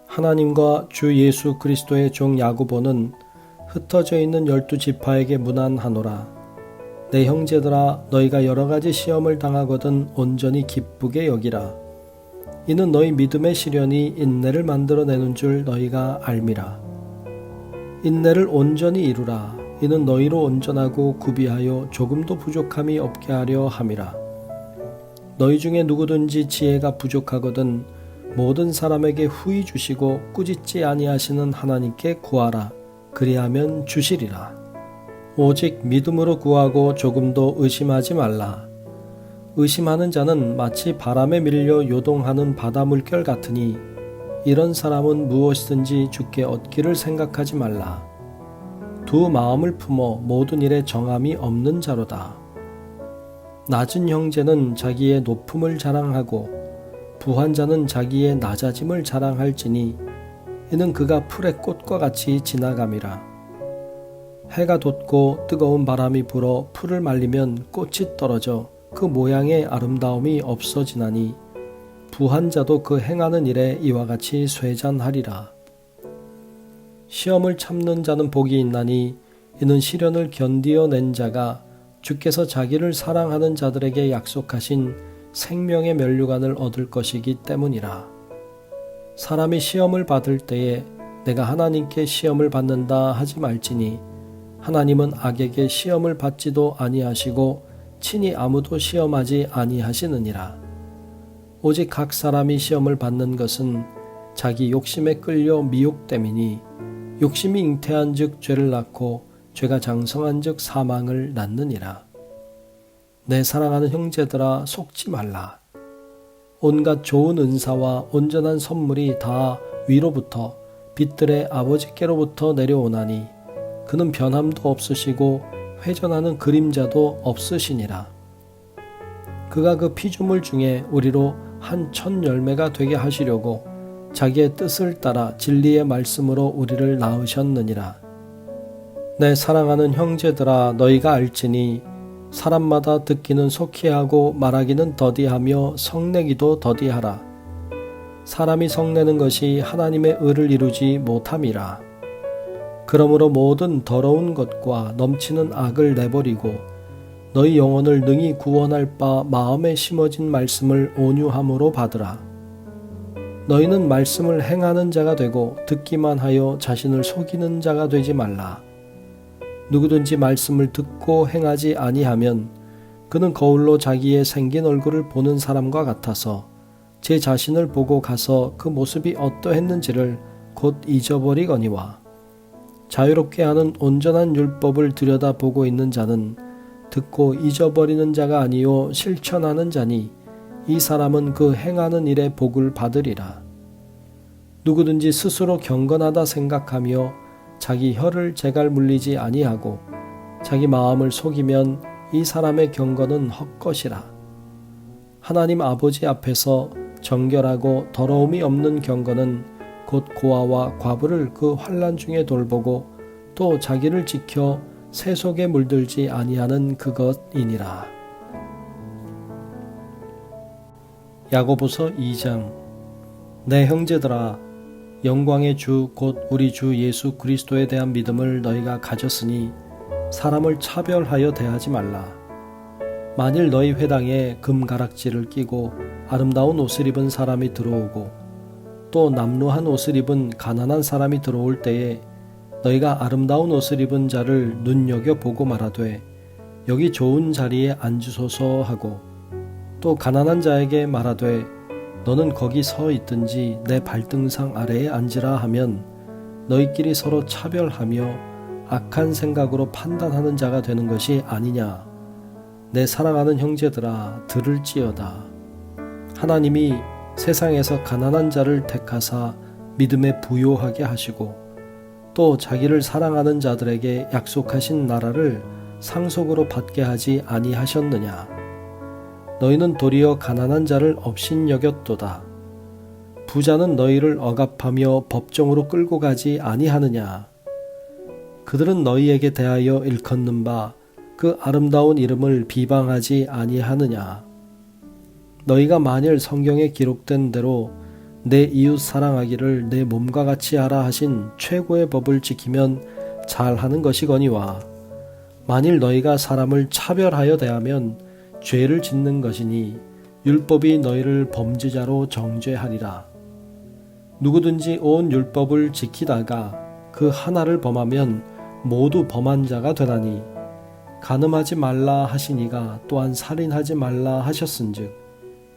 하나님과 주 예수 그리스도의 종 야고보는 흩어져 있는 12지파에게 문안하노라. 내 형제들아, 너희가 여러 가지 시험을 당하거든 온전히 기쁘게 여기라. 이는 너희 믿음의 시련이 인내를 만들어내는 줄 너희가 알미라. 인내를 온전히 이루라. 이는 너희로 온전하고 구비하여 조금도 부족함이 없게 하려 함이라. 너희 중에 누구든지 지혜가 부족하거든 모든 사람에게 후히 주시고 꾸짖지 아니하시는 하나님께 구하라. 그리하면 주시리라. 오직 믿음으로 구하고 조금도 의심하지 말라. 의심하는 자는 마치 바람에 밀려 요동하는 바다 물결 같으니 이런 사람은 무엇이든지 주께 얻기를 생각하지 말라. 두 마음을 품어 모든 일에 정함이 없는 자로다. 낮은 형제는 자기의 높음을 자랑하고 부한 자는 자기의 낮아짐을 자랑할지니 이는 그가 풀의 꽃과 같이 지나감이라. 해가 돋고 뜨거운 바람이 불어 풀을 말리면 꽃이 떨어져 그 모양의 아름다움이 없어지나니 부한 자도 그 행하는 일에 이와 같이 쇠잔하리라. 시험을 참는 자는 복이 있나니 이는 시련을 견디어낸 자가 주께서 자기를 사랑하는 자들에게 약속하신 생명의 면류관을 얻을 것이기 때문이라. 사람이 시험을 받을 때에 내가 하나님께 시험을 받는다 하지 말지니 하나님은 악에게 시험을 받지도 아니하시고 친히 아무도 시험하지 아니하시느니라. 오직 각 사람이 시험을 받는 것은 자기 욕심에 끌려 미혹됨이니 욕심이 잉태한 즉 죄를 낳고 죄가 장성한 즉 사망을 낳느니라. 내 사랑하는 형제들아, 속지 말라. 온갖 좋은 은사와 온전한 선물이 다 위로부터 빛들의 아버지께로부터 내려오나니 그는 변함도 없으시고 회전하는 그림자도 없으시니라. 그가 그 피조물 중에 우리로 한 첫 열매가 되게 하시려고 자기의 뜻을 따라 진리의 말씀으로 우리를 낳으셨느니라. 내 사랑하는 형제들아, 너희가 알지니 사람마다 듣기는 속히 하고 말하기는 더디하며 성내기도 더디하라. 사람이 성내는 것이 하나님의 의를 이루지 못함이라. 그러므로 모든 더러운 것과 넘치는 악을 내버리고 너희 영혼을 능히 구원할 바 마음에 심어진 말씀을 온유함으로 받으라. 너희는 말씀을 행하는 자가 되고 듣기만 하여 자신을 속이는 자가 되지 말라. 누구든지 말씀을 듣고 행하지 아니하면 그는 거울로 자기의 생긴 얼굴을 보는 사람과 같아서 제 자신을 보고 가서 그 모습이 어떠했는지를 곧 잊어버리거니와. 자유롭게 하는 온전한 율법을 들여다보고 있는 자는 듣고 잊어버리는 자가 아니요 실천하는 자니 이 사람은 그 행하는 일에 복을 받으리라. 누구든지 스스로 경건하다 생각하며 자기 혀를 제갈 물리지 아니하고 자기 마음을 속이면 이 사람의 경건은 헛것이라. 하나님 아버지 앞에서 정결하고 더러움이 없는 경건은 곧 고아와 과부를 그 환난 중에 돌보고 또 자기를 지켜 새 속에 물들지 아니하는 그것이니라. 야고보서 2장. 내 형제들아, 영광의 주 곧 우리 주 예수 그리스도에 대한 믿음을 너희가 가졌으니 사람을 차별하여 대하지 말라. 만일 너희 회당에 금가락지를 끼고 아름다운 옷을 입은 사람이 들어오고 또 남루한 옷을 입은 가난한 사람이 들어올 때에 너희가 아름다운 옷을 입은 자를 눈여겨보고 말하되 여기 좋은 자리에 앉으소서 하고 또 가난한 자에게 말하되 너는 거기 서 있든지 내 발등상 아래에 앉으라 하면 너희끼리 서로 차별하며 악한 생각으로 판단하는 자가 되는 것이 아니냐. 내 사랑하는 형제들아, 들을지어다. 하나님이 세상에서 가난한 자를 택하사 믿음에 부요하게 하시고 또 자기를 사랑하는 자들에게 약속하신 나라를 상속으로 받게 하지 아니하셨느냐. 너희는 도리어 가난한 자를 업신여겼도다. 부자는 너희를 억압하며 법정으로 끌고 가지 아니하느냐. 그들은 너희에게 대하여 일컫는 바 그 아름다운 이름을 비방하지 아니하느냐. 너희가 만일 성경에 기록된 대로 내 이웃 사랑하기를 내 몸과 같이 하라 하신 최고의 법을 지키면 잘하는 것이거니와 만일 너희가 사람을 차별하여 대하면 죄를 짓는 것이니 율법이 너희를 범죄자로 정죄하리라. 누구든지 온 율법을 지키다가 그 하나를 범하면 모두 범한 자가 되나니 간음하지 말라 하시니가 또한 살인하지 말라 하셨은즉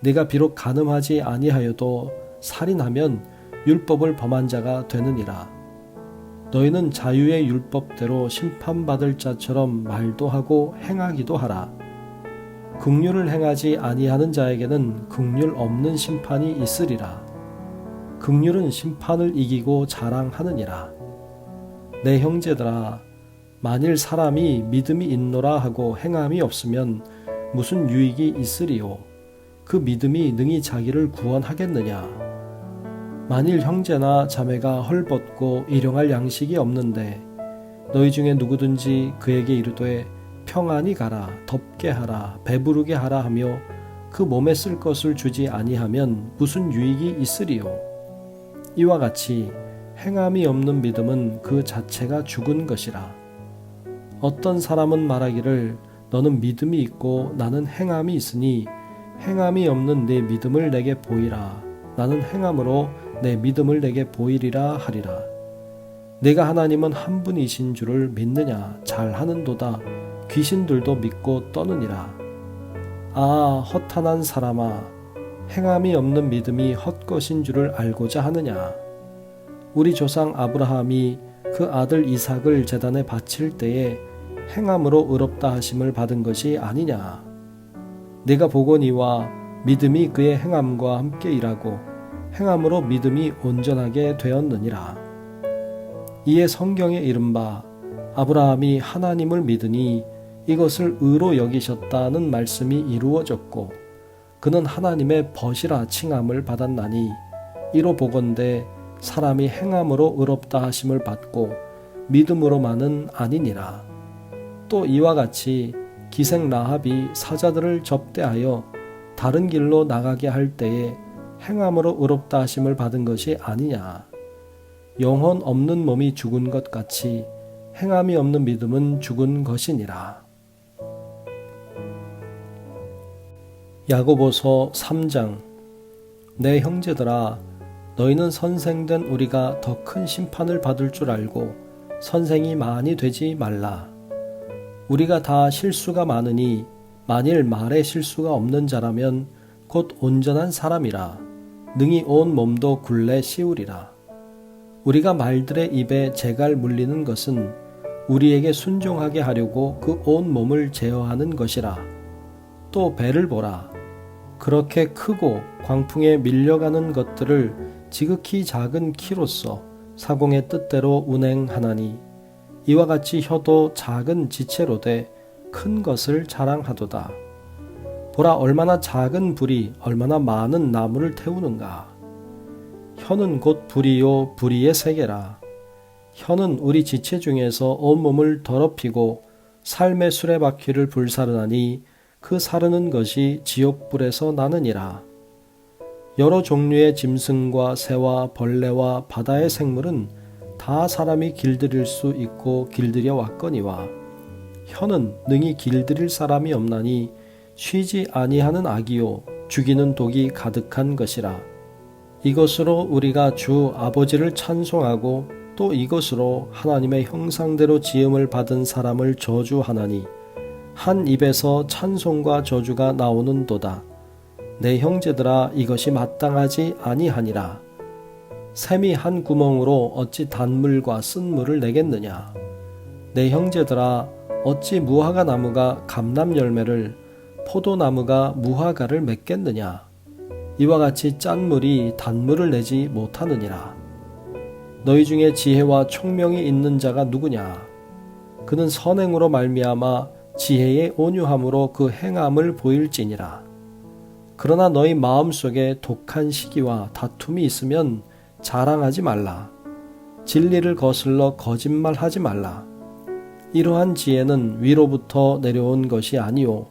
네가 비록 간음하지 아니하여도 살인하면 율법을 범한 자가 되느니라. 너희는 자유의 율법대로 심판받을 자처럼 말도 하고 행하기도 하라. 긍휼을 행하지 아니하는 자에게는 긍휼 없는 심판이 있으리라. 긍휼은 심판을 이기고 자랑하느니라. 내 형제들아, 만일 사람이 믿음이 있노라 하고 행함이 없으면 무슨 유익이 있으리요? 그 믿음이 능히 자기를 구원하겠느냐? 만일 형제나 자매가 헐벗고 일용할 양식이 없는데 너희 중에 누구든지 그에게 이르되 평안히 가라, 덥게 하라, 배부르게 하라 하며 그 몸에 쓸 것을 주지 아니하면 무슨 유익이 있으리요? 이와 같이 행함이 없는 믿음은 그 자체가 죽은 것이라. 어떤 사람은 말하기를 너는 믿음이 있고 나는 행함이 있으니 행함이 없는 내 믿음을 내게 보이라. 나는 행함으로 내 믿음을 내게 보이리라 하리라. 내가 하나님은 한 분이신 줄을 믿느냐? 잘하는도다. 귀신들도 믿고 떠느니라. 아, 허탄한 사람아, 행함이 없는 믿음이 헛것인 줄을 알고자 하느냐? 우리 조상 아브라함이 그 아들 이삭을 제단에 바칠 때에 행함으로 의롭다 하심을 받은 것이 아니냐? 내가 보거니와 믿음이 그의 행함과 함께 일하고 행함으로 믿음이 온전하게 되었느니라. 이에 성경에 이른바 아브라함이 하나님을 믿으니 이것을 의로 여기셨다는 말씀이 이루어졌고 그는 하나님의 벗이라 칭함을 받았나니 이로 보건대 사람이 행함으로 의롭다 하심을 받고 믿음으로만은 아니니라. 또 이와 같이 기생 라합이 사자들을 접대하여 다른 길로 나가게 할 때에 행함으로 의롭다 하심을 받은 것이 아니냐. 영혼 없는 몸이 죽은 것 같이 행함이 없는 믿음은 죽은 것이니라. 야고보서 3장. 내 형제들아, 너희는 선생된 우리가 더 큰 심판을 받을 줄 알고 선생이 많이 되지 말라. 우리가 다 실수가 많으니 만일 말에 실수가 없는 자라면 곧 온전한 사람이라 능히 온 몸도 굴레 씌우리라. 우리가 말들의 입에 재갈 물리는 것은 우리에게 순종하게 하려고 그 온 몸을 제어하는 것이라. 또 배를 보라. 그렇게 크고 광풍에 밀려가는 것들을 지극히 작은 키로서 사공의 뜻대로 운행하나니 이와 같이 혀도 작은 지체로 돼 큰 것을 자랑하도다. 보라, 얼마나 작은 불이 얼마나 많은 나무를 태우는가. 혀는 곧 불이요 불의의 세계라. 혀는 우리 지체 중에서 온몸을 더럽히고 삶의 수레바퀴를 불사르나니 그 사르는 것이 지옥불에서 나느니라. 여러 종류의 짐승과 새와 벌레와 바다의 생물은 다 사람이 길들일 수 있고 길들여 왔거니와 혀는 능히 길들일 사람이 없나니 쉬지 아니하는 악이요 죽이는 독이 가득한 것이라. 이것으로 우리가 주 아버지를 찬송하고 또 이것으로 하나님의 형상대로 지음을 받은 사람을 저주하나니 한 입에서 찬송과 저주가 나오는도다. 내 형제들아, 이것이 마땅하지 아니하니라. 샘이 한 구멍으로 어찌 단물과 쓴물을 내겠느냐. 내 형제들아, 어찌 무화과 나무가 감람 열매를, 포도나무가 무화과를 맺겠느냐? 이와 같이 짠 물이 단물을 내지 못하느니라. 너희 중에 지혜와 총명이 있는 자가 누구냐? 그는 선행으로 말미암아 지혜의 온유함으로 그 행함을 보일지니라. 그러나 너희 마음속에 독한 시기와 다툼이 있으면 자랑하지 말라. 진리를 거슬러 거짓말하지 말라. 이러한 지혜는 위로부터 내려온 것이 아니요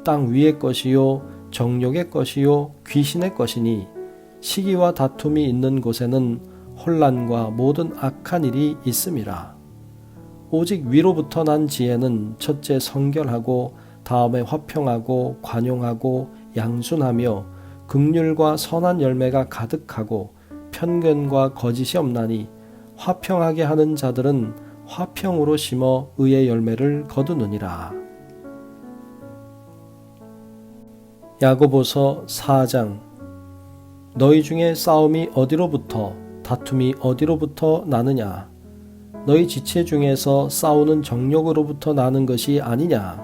땅 위의 것이요 정욕의 것이요 귀신의 것이니, 시기와 다툼이 있는 곳에는 혼란과 모든 악한 일이 있음이라. 오직 위로부터 난 지혜는 첫째 성결하고 다음에 화평하고 관용하고 양순하며 긍휼과 선한 열매가 가득하고 편견과 거짓이 없나니, 화평하게 하는 자들은 화평으로 심어 의의 열매를 거두느니라. 야고보서 4장. 너희 중에 싸움이 어디로부터 다툼이 어디로부터 나느냐? 너희 지체 중에서 싸우는 정욕으로부터 나는 것이 아니냐?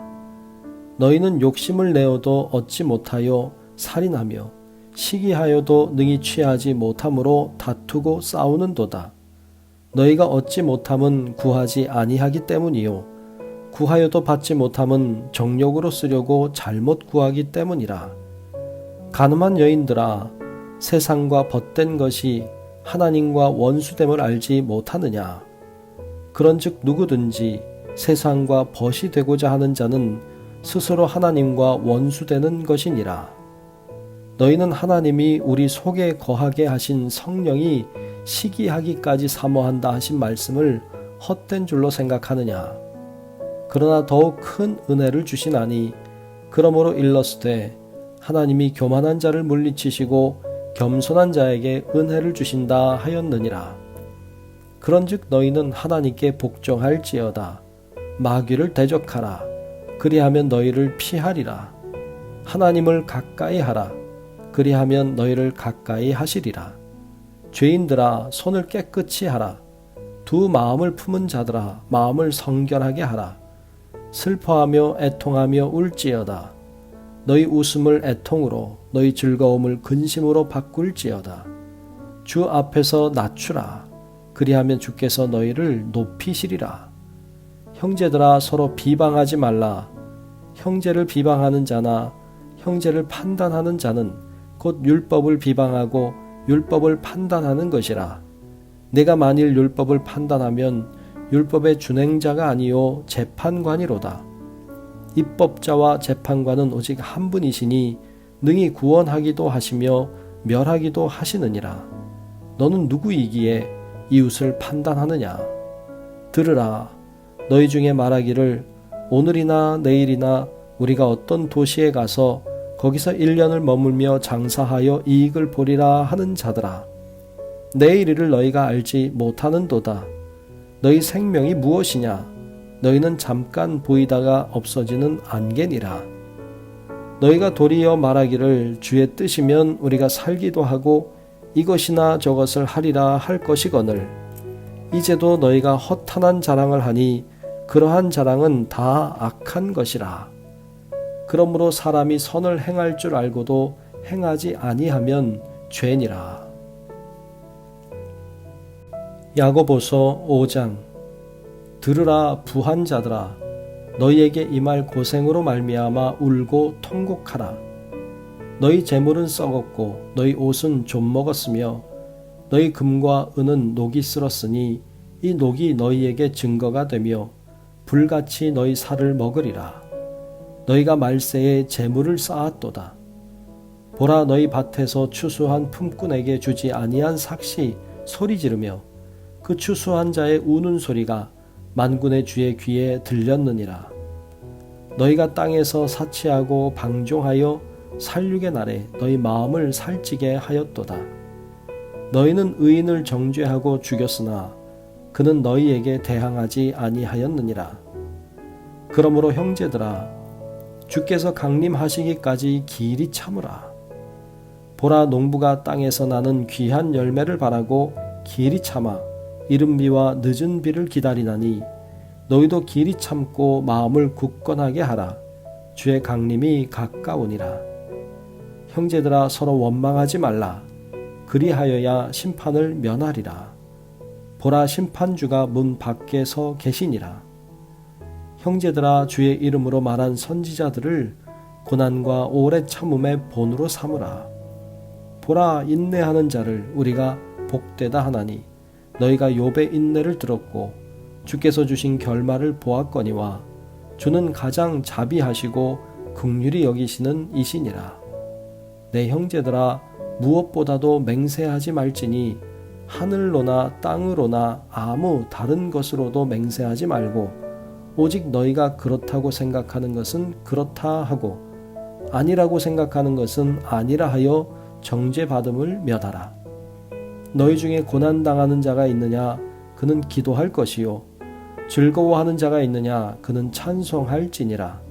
너희는 욕심을 내어도 얻지 못하여 살인하며 시기하여도 능히 취하지 못함으로 다투고 싸우는도다. 너희가 얻지 못함은 구하지 아니하기 때문이요 구하여도 받지 못함은 정욕으로 쓰려고 잘못 구하기 때문이라. 간음한 여인들아, 세상과 벗된 것이 하나님과 원수됨을 알지 못하느냐? 그런즉 누구든지 세상과 벗이 되고자 하는 자는 스스로 하나님과 원수되는 것이니라. 너희는 하나님이 우리 속에 거하게 하신 성령이 시기하기까지 사모한다 하신 말씀을 헛된 줄로 생각하느냐? 그러나 더욱 큰 은혜를 주시나니, 그러므로 일렀으되 하나님이 교만한 자를 물리치시고 겸손한 자에게 은혜를 주신다 하였느니라. 그런즉 너희는 하나님께 복종할지어다. 마귀를 대적하라. 그리하면 너희를 피하리라. 하나님을 가까이 하라. 그리하면 너희를 가까이 하시리라. 죄인들아, 손을 깨끗이 하라. 두 마음을 품은 자들아, 마음을 성결하게 하라. 슬퍼하며 애통하며 울지어다. 너희 웃음을 애통으로, 너희 즐거움을 근심으로 바꿀지어다. 주 앞에서 낮추라. 그리하면 주께서 너희를 높이시리라. 형제들아, 서로 비방하지 말라. 형제를 비방하는 자나 형제를 판단하는 자는 곧 율법을 비방하고 율법을 판단하는 것이라. 내가 만일 율법을 판단하면 율법의 준행자가 아니요 재판관이로다. 입법자와 재판관은 오직 한 분이시니 능히 구원하기도 하시며 멸하기도 하시느니라. 너는 누구이기에 이웃을 판단하느냐? 들으라. 너희 중에 말하기를 오늘이나 내일이나 우리가 어떤 도시에 가서 거기서 1년을 머물며 장사하여 이익을 보리라 하는 자들아, 내일 일을 너희가 알지 못하는도다. 너희 생명이 무엇이냐? 너희는 잠깐 보이다가 없어지는 안개니라. 너희가 도리어 말하기를 주의 뜻이면 우리가 살기도 하고 이것이나 저것을 하리라 할 것이거늘, 이제도 너희가 허탄한 자랑을 하니 그러한 자랑은 다 악한 것이라. 그러므로 사람이 선을 행할 줄 알고도 행하지 아니하면 죄니라. 야고보서 5장. 들으라 부한 자들아, 너희에게 임할 고생으로 말미암아 울고 통곡하라. 너희 재물은 썩었고 너희 옷은 좀 먹었으며 너희 금과 은은 녹이 쓸었으니 이 녹이 너희에게 증거가 되며 불같이 너희 살을 먹으리라. 너희가 말세에 재물을 쌓았도다. 보라, 너희 밭에서 추수한 품꾼에게 주지 아니한 삭시 소리 지르며 그 추수한 자의 우는 소리가 만군의 주의 귀에 들렸느니라. 너희가 땅에서 사치하고 방종하여 살육의 날에 너희 마음을 살찌게 하였도다. 너희는 의인을 정죄하고 죽였으나 그는 너희에게 대항하지 아니하였느니라. 그러므로 형제들아, 주께서 강림하시기까지 길이 참으라. 보라, 농부가 땅에서 나는 귀한 열매를 바라고 길이 참아 이른 비와 늦은 비를 기다리나니 너희도 길이 참고 마음을 굳건하게 하라. 주의 강림이 가까우니라. 형제들아 서로 원망하지 말라. 그리하여야 심판을 면하리라. 보라 심판주가 문 밖에 서 계시니라. 형제들아 주의 이름으로 말한 선지자들을 고난과 오래 참음의 본으로 삼으라. 보라 인내하는 자를 우리가 복되다 하나니 너희가 욥의 인내를 들었고 주께서 주신 결말을 보았거니와 주는 가장 자비하시고 긍휼히 여기시는 이시니라. 내 형제들아 무엇보다도 맹세하지 말지니 하늘로나 땅으로나 아무 다른 것으로도 맹세하지 말고 오직 너희가 그렇다고 생각하는 것은 그렇다 하고 아니라고 생각하는 것은 아니라 하여 정죄받음을 면하라. 너희 중에 고난당하는 자가 있느냐 그는 기도할 것이요 즐거워하는 자가 있느냐 그는 찬송할지니라.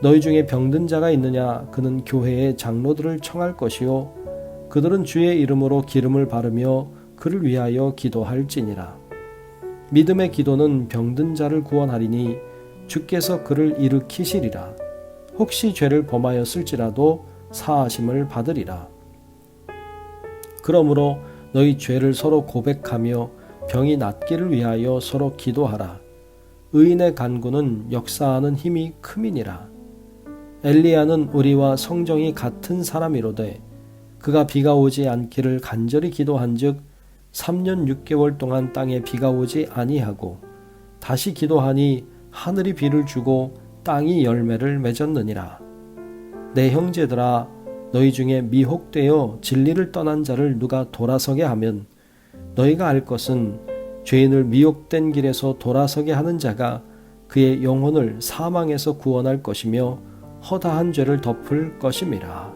너희 중에 병든 자가 있느냐 그는 교회의 장로들을 청할 것이요 그들은 주의 이름으로 기름을 바르며 그를 위하여 기도할지니라. 믿음의 기도는 병든 자를 구원하리니 주께서 그를 일으키시리라. 혹시 죄를 범하였을지라도 사하심을 받으리라. 그러므로 너희 죄를 서로 고백하며 병이 낫기를 위하여 서로 기도하라. 의인의 간구는 역사하는 힘이 큼이니라. 엘리야는 우리와 성정이 같은 사람이로되 그가 비가 오지 않기를 간절히 기도한즉 3년 6개월 동안 땅에 비가 오지 아니하고 다시 기도하니 하늘이 비를 주고 땅이 열매를 맺었느니라. 내 형제들아 너희 중에 미혹되어 진리를 떠난 자를 누가 돌아서게 하면 너희가 알 것은 죄인을 미혹된 길에서 돌아서게 하는 자가 그의 영혼을 사망에서 구원할 것이며 허다한 죄를 덮을 것임이라.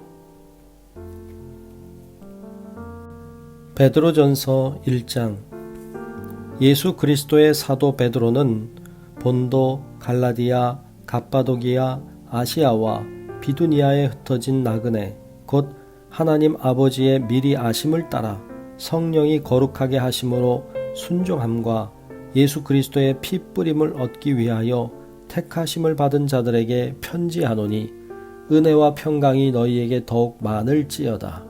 베드로전서 1장. 예수 그리스도의 사도 베드로는 본도, 갈라디아, 갑바도기아, 아시아와 비두니아에 흩어진 나그네 곧 하나님 아버지의 미리 아심을 따라 성령이 거룩하게 하심으로 순종함과 예수 그리스도의 피 뿌림을 얻기 위하여 택하심을 받은 자들에게 편지하노니 은혜와 평강이 너희에게 더욱 많을지어다.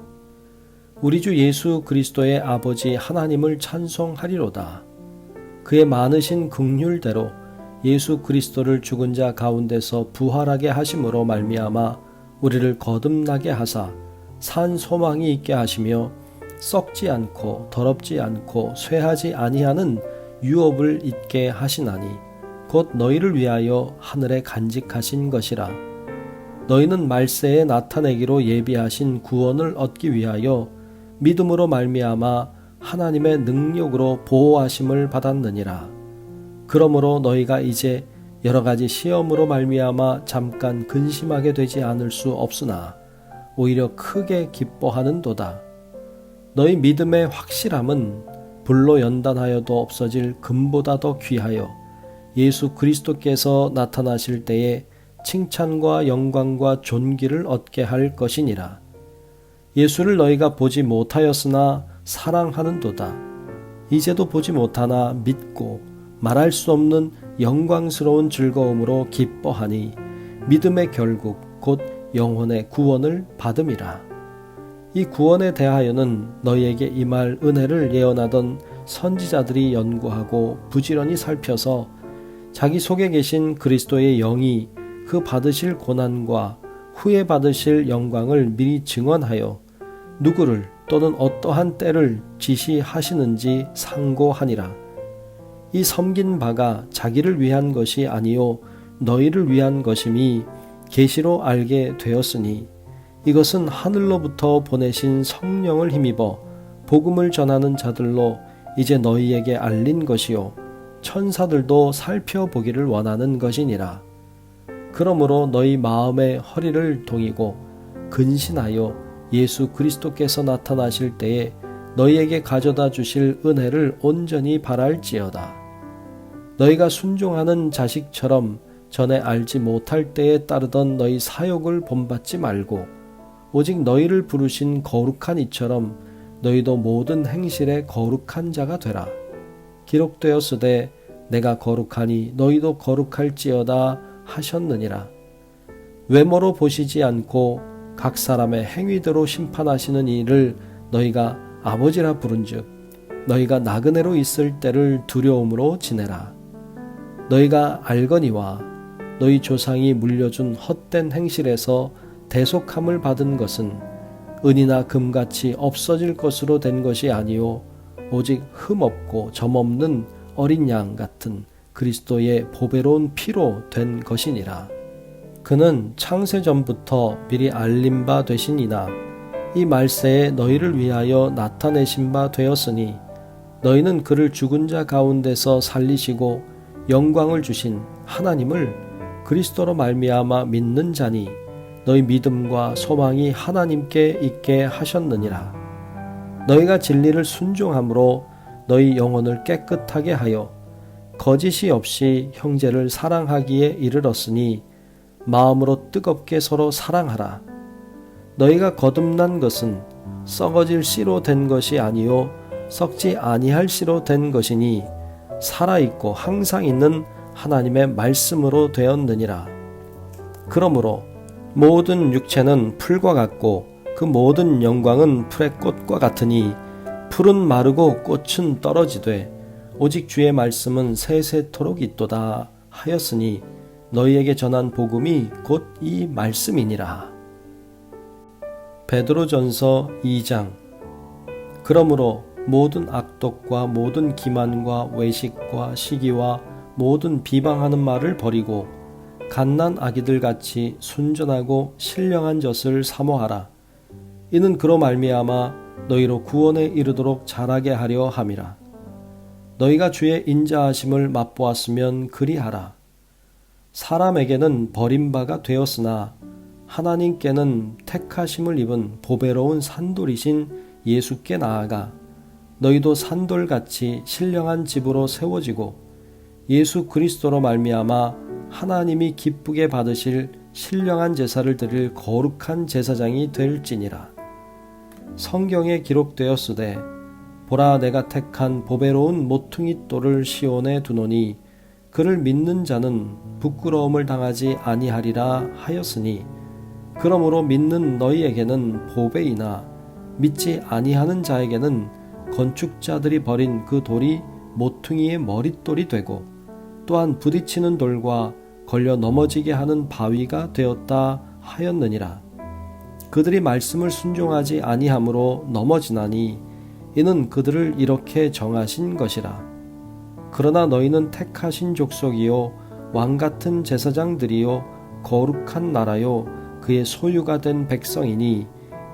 우리 주 예수 그리스도의 아버지 하나님을 찬송하리로다. 그의 많으신 긍휼대로 예수 그리스도를 죽은 자 가운데서 부활하게 하심으로 말미암아 우리를 거듭나게 하사 산 소망이 있게 하시며 썩지 않고 더럽지 않고 쇠하지 아니하는 유업을 잊게 하시나니 곧 너희를 위하여 하늘에 간직하신 것이라. 너희는 말세에 나타내기로 예비하신 구원을 얻기 위하여 믿음으로 말미암아 하나님의 능력으로 보호하심을 받았느니라. 그러므로 너희가 이제 여러 가지 시험으로 말미암아 잠깐 근심하게 되지 않을 수 없으나 오히려 크게 기뻐하는도다. 너희 믿음의 확실함은 불로 연단하여도 없어질 금보다 더 귀하여 예수 그리스도께서 나타나실 때에 칭찬과 영광과 존귀를 얻게 할 것이니라. 예수를 너희가 보지 못하였으나 사랑하는도다. 이제도 보지 못하나 믿고 말할 수 없는 영광스러운 즐거움으로 기뻐하니 믿음의 결국 곧 영혼의 구원을 받음이라. 이 구원에 대하여는 너희에게 임할 은혜를 예언하던 선지자들이 연구하고 부지런히 살펴서 자기 속에 계신 그리스도의 영이 그 받으실 고난과 후에 받으실 영광을 미리 증언하여 누구를 또는 어떠한 때를 지시하시는지 상고하니라. 이 섬긴 바가 자기를 위한 것이 아니요 너희를 위한 것임이 계시로 알게 되었으니 이것은 하늘로부터 보내신 성령을 힘입어 복음을 전하는 자들로 이제 너희에게 알린 것이요 천사들도 살펴보기를 원하는 것이니라. 그러므로 너희 마음의 허리를 동이고 근신하여 예수 그리스도께서 나타나실 때에 너희에게 가져다 주실 은혜를 온전히 바랄지어다. 너희가 순종하는 자식처럼 전에 알지 못할 때에 따르던 너희 사욕을 본받지 말고 오직 너희를 부르신 거룩한 이처럼 너희도 모든 행실에 거룩한 자가 되라. 기록되었으되 내가 거룩하니 너희도 거룩할지어다 하셨느니라. 외모로 보시지 않고 각 사람의 행위대로 심판하시는 이를 너희가 아버지라 부른즉 너희가 나그네로 있을 때를 두려움으로 지내라. 너희가 알거니와 너희 조상이 물려준 헛된 행실에서 대속함을 받은 것은 은이나 금같이 없어질 것으로 된 것이 아니요 오직 흠없고 점없는 어린 양 같은 그리스도의 보배로운 피로 된 것이니라. 그는 창세전부터 미리 알림 바 되시니나 이 말세에 너희를 위하여 나타내신 바 되었으니 너희는 그를 죽은 자 가운데서 살리시고 영광을 주신 하나님을 그리스도로 말미암아 믿는 자니 너희 믿음과 소망이 하나님께 있게 하셨느니라. 너희가 진리를 순종함으로 너희 영혼을 깨끗하게 하여 거짓이 없이 형제를 사랑하기에 이르렀으니 마음으로 뜨겁게 서로 사랑하라. 너희가 거듭난 것은 썩어질 씨로 된 것이 아니요 썩지 아니할 씨로 된 것이니 살아있고 항상 있는 하나님의 말씀으로 되었느니라. 그러므로 모든 육체는 풀과 같고 그 모든 영광은 풀의 꽃과 같으니 풀은 마르고 꽃은 떨어지되 오직 주의 말씀은 세세토록 있도다 하였으니 너희에게 전한 복음이 곧 이 말씀이니라. 베드로전서 2장. 그러므로 모든 악독과 모든 기만과 외식과 시기와 모든 비방하는 말을 버리고 갓난 아기들 같이 순전하고 신령한 젖을 사모하라. 이는 그로 말미암아 너희로 구원에 이르도록 자라게 하려 함이라. 너희가 주의 인자하심을 맛보았으면 그리하라. 사람에게는 버림바가 되었으나 하나님께는 택하심을 입은 보배로운 산돌이신 예수께 나아가 너희도 산돌같이 신령한 집으로 세워지고 예수 그리스도로 말미암아 하나님이 기쁘게 받으실 신령한 제사를 드릴 거룩한 제사장이 될지니라. 성경에 기록되었으되 보라 내가 택한 보배로운 모퉁이 돌을 시온에 두노니 그를 믿는 자는 부끄러움을 당하지 아니하리라 하였으니 그러므로 믿는 너희에게는 보배이나 믿지 아니하는 자에게는 건축자들이 버린 그 돌이 모퉁이의 머릿돌이 되고 또한 부딪히는 돌과 걸려 넘어지게 하는 바위가 되었다 하였느니라. 그들이 말씀을 순종하지 아니함으로 넘어지나니 이는 그들을 이렇게 정하신 것이라. 그러나 너희는 택하신 족속이요 왕같은 제사장들이요 거룩한 나라요 그의 소유가 된 백성이니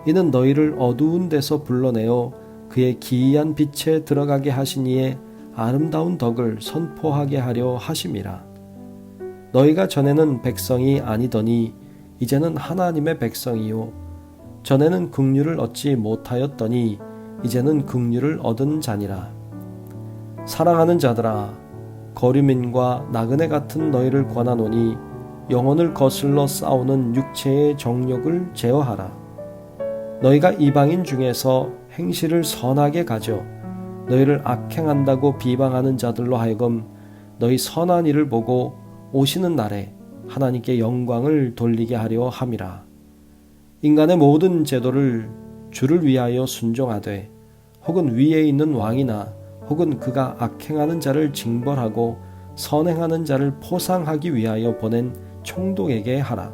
이는 너희를 어두운 데서 불러내어 그의 기이한 빛에 들어가게 하시니에 아름다운 덕을 선포하게 하려 하심이라. 너희가 전에는 백성이 아니더니 이제는 하나님의 백성이요 전에는 긍휼을 얻지 못하였더니 이제는 긍휼을 얻은 자니라. 사랑하는 자들아 거류민과 나그네 같은 너희를 권하노니 영혼을 거슬러 싸우는 육체의 정욕을 제어하라. 너희가 이방인 중에서 행실을 선하게 가져 너희를 악행한다고 비방하는 자들로 하여금 너희 선한 일을 보고 오시는 날에 하나님께 영광을 돌리게 하려 함이라. 인간의 모든 제도를 주를 위하여 순종하되 혹은 위에 있는 왕이나 혹은 그가 악행하는 자를 징벌하고 선행하는 자를 포상하기 위하여 보낸 총독에게 하라.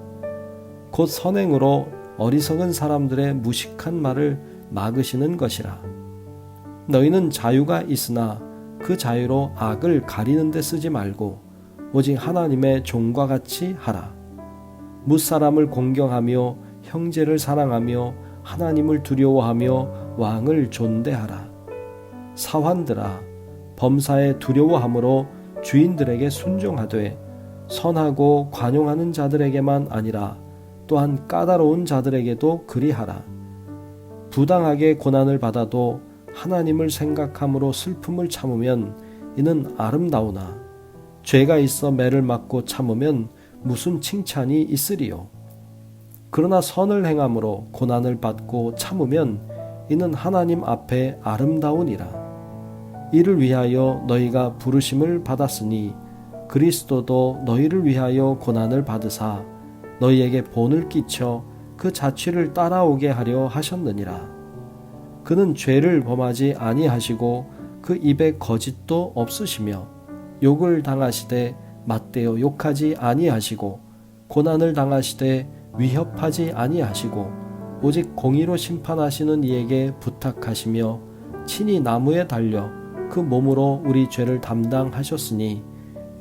곧 선행으로 어리석은 사람들의 무식한 말을 막으시는 것이라. 너희는 자유가 있으나 그 자유로 악을 가리는 데 쓰지 말고 오직 하나님의 종과 같이 하라. 무사람을 공경하며 형제를 사랑하며 하나님을 두려워하며 왕을 존대하라. 사환들아 범사에 두려워함으로 주인들에게 순종하되 선하고 관용하는 자들에게만 아니라 또한 까다로운 자들에게도 그리하라. 부당하게 고난을 받아도 하나님을 생각함으로 슬픔을 참으면 이는 아름다우나 죄가 있어 매를 맞고 참으면 무슨 칭찬이 있으리요. 그러나 선을 행함으로 고난을 받고 참으면 이는 하나님 앞에 아름다우니라. 이를 위하여 너희가 부르심을 받았으니 그리스도도 너희를 위하여 고난을 받으사 너희에게 본을 끼쳐 그 자취를 따라오게 하려 하셨느니라. 그는 죄를 범하지 아니하시고 그 입에 거짓도 없으시며 욕을 당하시되 맞대어 욕하지 아니하시고 고난을 당하시되 위협하지 아니하시고 오직 공의로 심판하시는 이에게 부탁하시며 친히 나무에 달려 그 몸으로 우리 죄를 담당하셨으니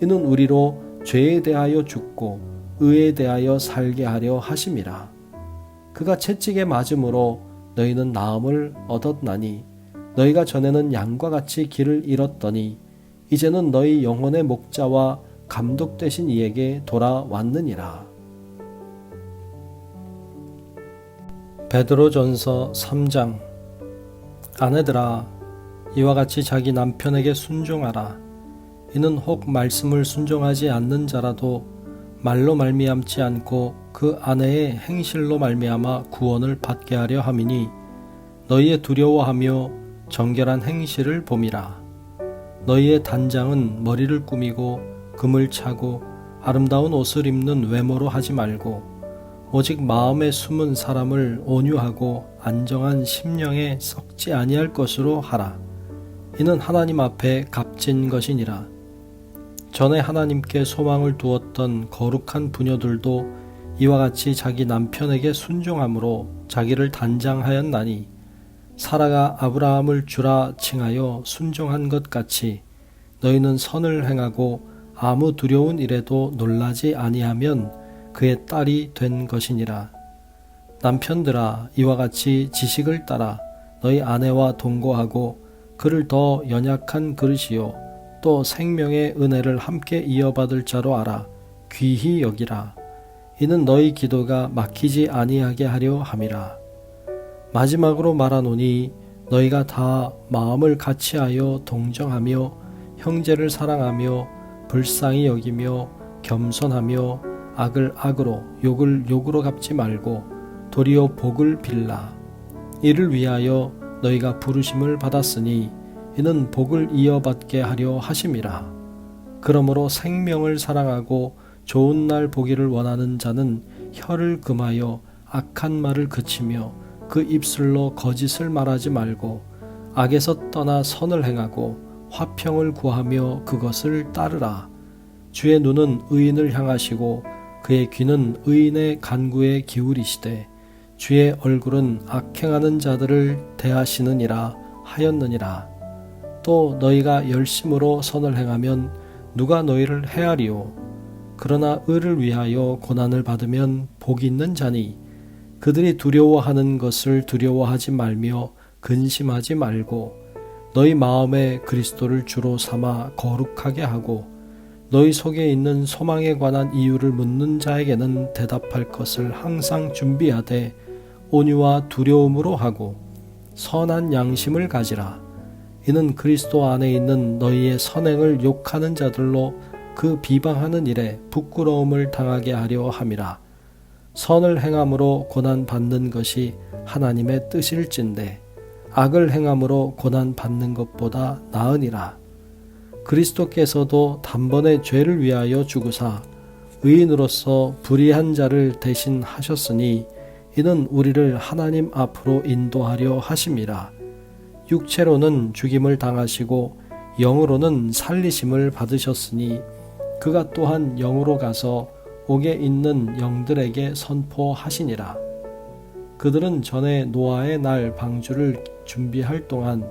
이는 우리로 죄에 대하여 죽고 의에 대하여 살게 하려 하심이라. 그가 채찍에 맞음으로 너희는 나음을 얻었나니 너희가 전에는 양과 같이 길을 잃었더니 이제는 너희 영혼의 목자와 감독 되신 이에게 돌아왔느니라. 베드로전서 3장. 아내들아, 이와 같이 자기 남편에게 순종하라. 이는 혹 말씀을 순종하지 않는 자라도 말로 말미암지 않고 그 아내의 행실로 말미암아 구원을 받게 하려 함이니 너희의 두려워하며 정결한 행실을 봄이라. 너희의 단장은 머리를 꾸미고 금을 차고 아름다운 옷을 입는 외모로 하지 말고 오직 마음에 숨은 사람을 온유하고 안정한 심령에 썩지 아니할 것으로 하라. 이는 하나님 앞에 값진 것이니라. 전에 하나님께 소망을 두었던 거룩한 부녀들도 이와 같이 자기 남편에게 순종함으로 자기를 단장하였나니 사라가 아브라함을 주라 칭하여 순종한 것 같이 너희는 선을 행하고 아무 두려운 일에도 놀라지 아니하면 그의 딸이 된 것이니라. 남편들아, 이와 같이 지식을 따라 너희 아내와 동거하고 그를 더 연약한 그릇이요 또 생명의 은혜를 함께 이어받을 자로 알아 귀히 여기라. 이는 너희 기도가 막히지 아니하게 하려 함이라. 마지막으로 말하노니 너희가 다 마음을 같이하여 동정하며 형제를 사랑하며 불쌍히 여기며 겸손하며 악을 악으로 욕을 욕으로 갚지 말고 도리어 복을 빌라. 이를 위하여 너희가 부르심을 받았으니 이는 복을 이어받게 하려 하심이라. 그러므로 생명을 사랑하고 좋은 날 보기를 원하는 자는 혀를 금하여 악한 말을 그치며 그 입술로 거짓을 말하지 말고 악에서 떠나 선을 행하고 화평을 구하며 그것을 따르라. 주의 눈은 의인을 향하시고 그의 귀는 의인의 간구에 기울이시되 주의 얼굴은 악행하는 자들을 대하시느니라 하였느니라. 또 너희가 열심으로 선을 행하면 누가 너희를 해하리요. 그러나 의를 위하여 고난을 받으면 복이 있는 자니 그들이 두려워하는 것을 두려워하지 말며 근심하지 말고 너희 마음에 그리스도를 주로 삼아 거룩하게 하고 너희 속에 있는 소망에 관한 이유를 묻는 자에게는 대답할 것을 항상 준비하되 온유와 두려움으로 하고 선한 양심을 가지라. 이는 그리스도 안에 있는 너희의 선행을 욕하는 자들로 그 비방하는 일에 부끄러움을 당하게 하려 함이라. 선을 행함으로 고난 받는 것이 하나님의 뜻일진데 악을 행함으로 고난 받는 것보다 나으니라. 그리스도께서도 단번에 죄를 위하여 죽으사 의인으로서 불의한 자를 대신하셨으니 이는 우리를 하나님 앞으로 인도하려 하심이라. 육체로는 죽임을 당하시고 영으로는 살리심을 받으셨으니 그가 또한 영으로 가서 옥에 있는 영들에게 선포하시니라. 그들은 전에 노아의 날 방주를 준비할 동안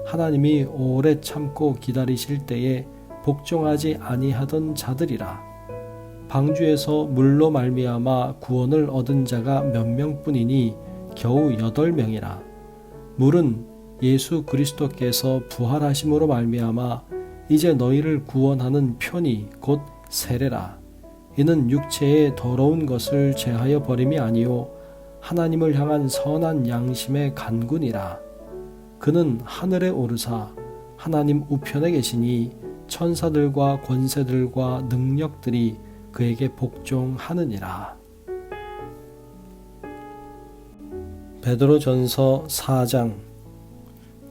하나님이 오래 참고 기다리실 때에 복종하지 아니하던 자들이라. 방주에서 물로 말미암아 구원을 얻은 자가 몇 명뿐이니 겨우 8명이라. 물은 예수 그리스도께서 부활하심으로 말미암아 이제 너희를 구원하는 표니 곧 세례라. 이는 육체의 더러운 것을 제하여 버림이 아니요 하나님을 향한 선한 양심의 간군이라. 그는 하늘에 오르사 하나님 우편에 계시니 천사들과 권세들과 능력들이 그에게 복종하느니라. 베드로전서 4장.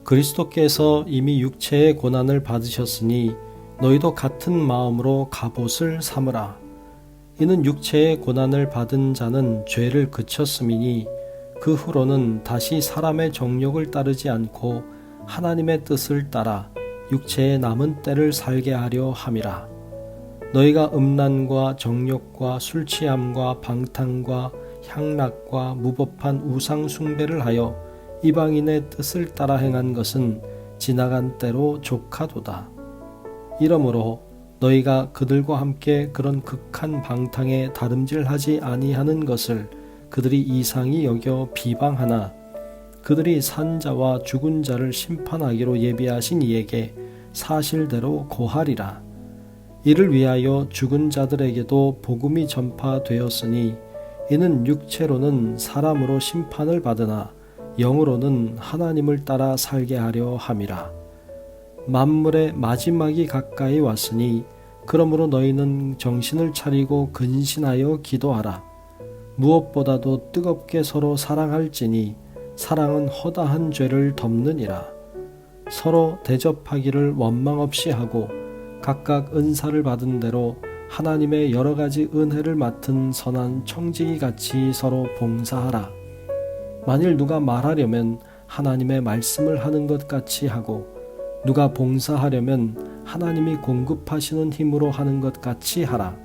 그리스도께서 이미 육체의 고난을 받으셨으니 너희도 같은 마음으로 갑옷을 삼으라. 이는 육체의 고난을 받은 자는 죄를 그쳤음이니 그 후로는 다시 사람의 정욕을 따르지 않고 하나님의 뜻을 따라 육체의 남은 때를 살게 하려 함이라. 너희가 음란과 정욕과 술 취함과 방탕과 향락과 무법한 우상 숭배를 하여 이방인의 뜻을 따라 행한 것은 지나간 때로 족하도다. 이러므로 너희가 그들과 함께 그런 극한 방탕에 다름질하지 아니하는 것을 그들이 이상히 여겨 비방하나 그들이 산 자와 죽은 자를 심판하기로 예비하신 이에게 사실대로 고하리라. 이를 위하여 죽은 자들에게도 복음이 전파되었으니 이는 육체로는 사람으로 심판을 받으나 영으로는 하나님을 따라 살게 하려 함이라. 만물의 마지막이 가까이 왔으니 그러므로 너희는 정신을 차리고 근신하여 기도하라. 무엇보다도 뜨겁게 서로 사랑할지니 사랑은 허다한 죄를 덮느니라. 서로 대접하기를 원망 없이 하고 각각 은사를 받은 대로 하나님의 여러 가지 은혜를 맡은 선한 청지기 같이 서로 봉사하라. 만일 누가 말하려면 하나님의 말씀을 하는 것 같이 하고 누가 봉사하려면 하나님이 공급하시는 힘으로 하는 것 같이 하라.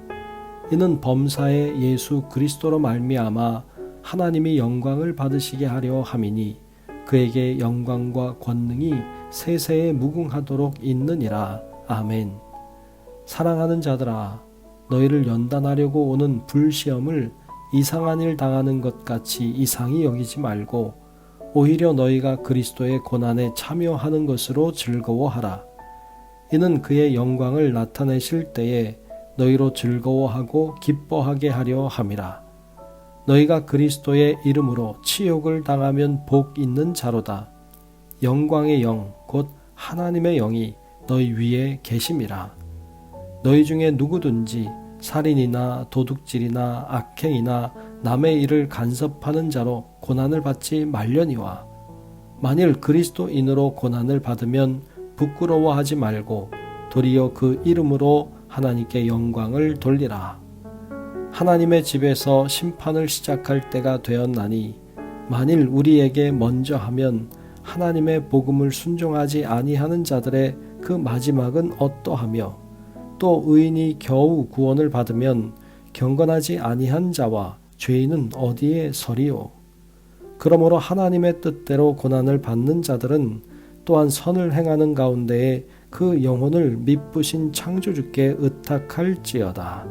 이는 범사의 예수 그리스도로 말미암아 하나님이 영광을 받으시게 하려 함이니 그에게 영광과 권능이 세세에 무궁하도록 있느니라. 아멘. 사랑하는 자들아, 너희를 연단하려고 오는 불시험을 이상한 일 당하는 것 같이 이상히 여기지 말고 오히려 너희가 그리스도의 고난에 참여하는 것으로 즐거워하라. 이는 그의 영광을 나타내실 때에 너희로 즐거워하고 기뻐하게 하려 함이라. 너희가 그리스도의 이름으로 치욕을 당하면 복 있는 자로다. 영광의 영, 곧 하나님의 영이 너희 위에 계심이라. 너희 중에 누구든지 살인이나 도둑질이나 악행이나 남의 일을 간섭하는 자로 고난을 받지 말려니와 만일 그리스도인으로 고난을 받으면 부끄러워하지 말고 도리어 그 이름으로 하나님께 영광을 돌리라. 하나님의 집에서 심판을 시작할 때가 되었나니 만일 우리에게 먼저 하면 하나님의 복음을 순종하지 아니하는 자들의 그 마지막은 어떠하며 또 의인이 겨우 구원을 받으면 경건하지 아니한 자와 죄인은 어디에 서리요. 그러므로 하나님의 뜻대로 고난을 받는 자들은 또한 선을 행하는 가운데에 그 영혼을 미쁘신 창조주께 의탁할지어다.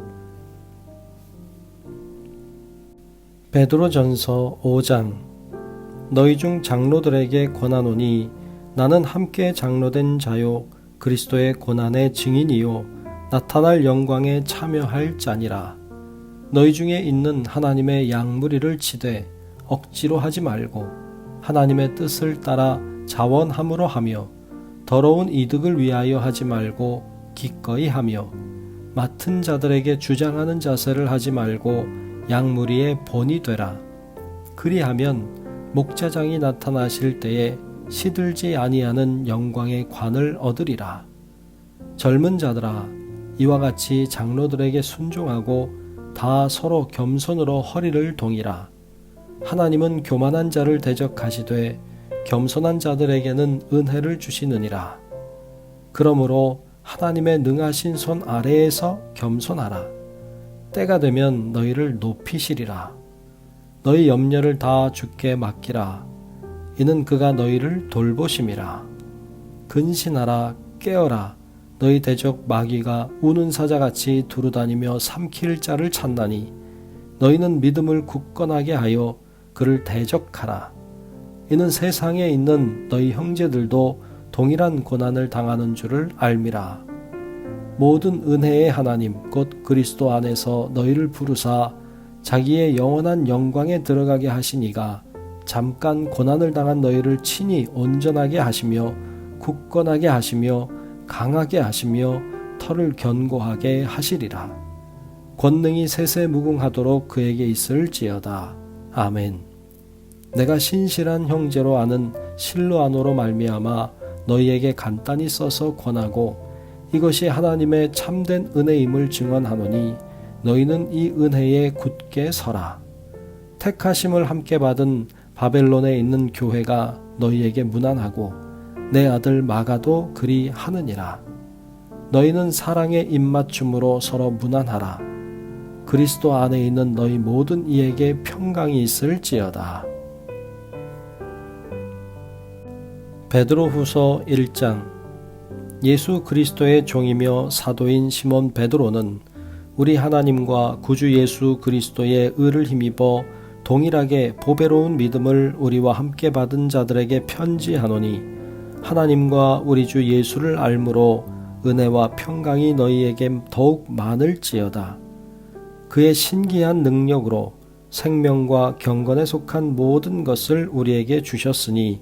베드로전서 5장. 너희 중 장로들에게 권하노니 나는 함께 장로된 자요 그리스도의 고난의 증인이요 나타날 영광에 참여할 자니라. 너희 중에 있는 하나님의 양무리를 치되 억지로 하지 말고 하나님의 뜻을 따라 자원함으로 하며 더러운 이득을 위하여 하지 말고 기꺼이 하며 맡은 자들에게 주장하는 자세를 하지 말고 양무리의 본이 되라. 그리하면 목자장이 나타나실 때에 시들지 아니하는 영광의 관을 얻으리라. 젊은 자들아, 이와 같이 장로들에게 순종하고 다 서로 겸손으로 허리를 동이라. 하나님은 교만한 자를 대적하시되 겸손한 자들에게는 은혜를 주시느니라. 그러므로 하나님의 능하신 손 아래에서 겸손하라. 때가 되면 너희를 높이시리라. 너희 염려를 다 주께 맡기라. 이는 그가 너희를 돌보심이라. 근신하라, 깨어라. 너희 대적 마귀가 우는 사자같이 두루다니며 삼킬 자를 찾나니 너희는 믿음을 굳건하게 하여 그를 대적하라. 이는 세상에 있는 너희 형제들도 동일한 고난을 당하는 줄을 알미라. 모든 은혜의 하나님 곧 그리스도 안에서 너희를 부르사 자기의 영원한 영광에 들어가게 하시니가 잠깐 고난을 당한 너희를 친히 온전하게 하시며 굳건하게 하시며 강하게 하시며 털을 견고하게 하시리라. 권능이 세세 무궁하도록 그에게 있을지어다. 아멘. 내가 신실한 형제로 아는 실로아노로 말미암아 너희에게 간단히 써서 권하고 이것이 하나님의 참된 은혜임을 증언하노니 너희는 이 은혜에 굳게 서라. 택하심을 함께 받은 바벨론에 있는 교회가 너희에게 문안하고 내 아들 마가도 그리 하느니라. 너희는 사랑의 입맞춤으로 서로 문안하라. 그리스도 안에 있는 너희 모든 이에게 평강이 있을지어다. 베드로후서 1장. 예수 그리스도의 종이며 사도인 시몬 베드로는 우리 하나님과 구주 예수 그리스도의 의를 힘입어 동일하게 보배로운 믿음을 우리와 함께 받은 자들에게 편지하노니 하나님과 우리 주 예수를 알므로 은혜와 평강이 너희에게 더욱 많을지어다. 그의 신기한 능력으로 생명과 경건에 속한 모든 것을 우리에게 주셨으니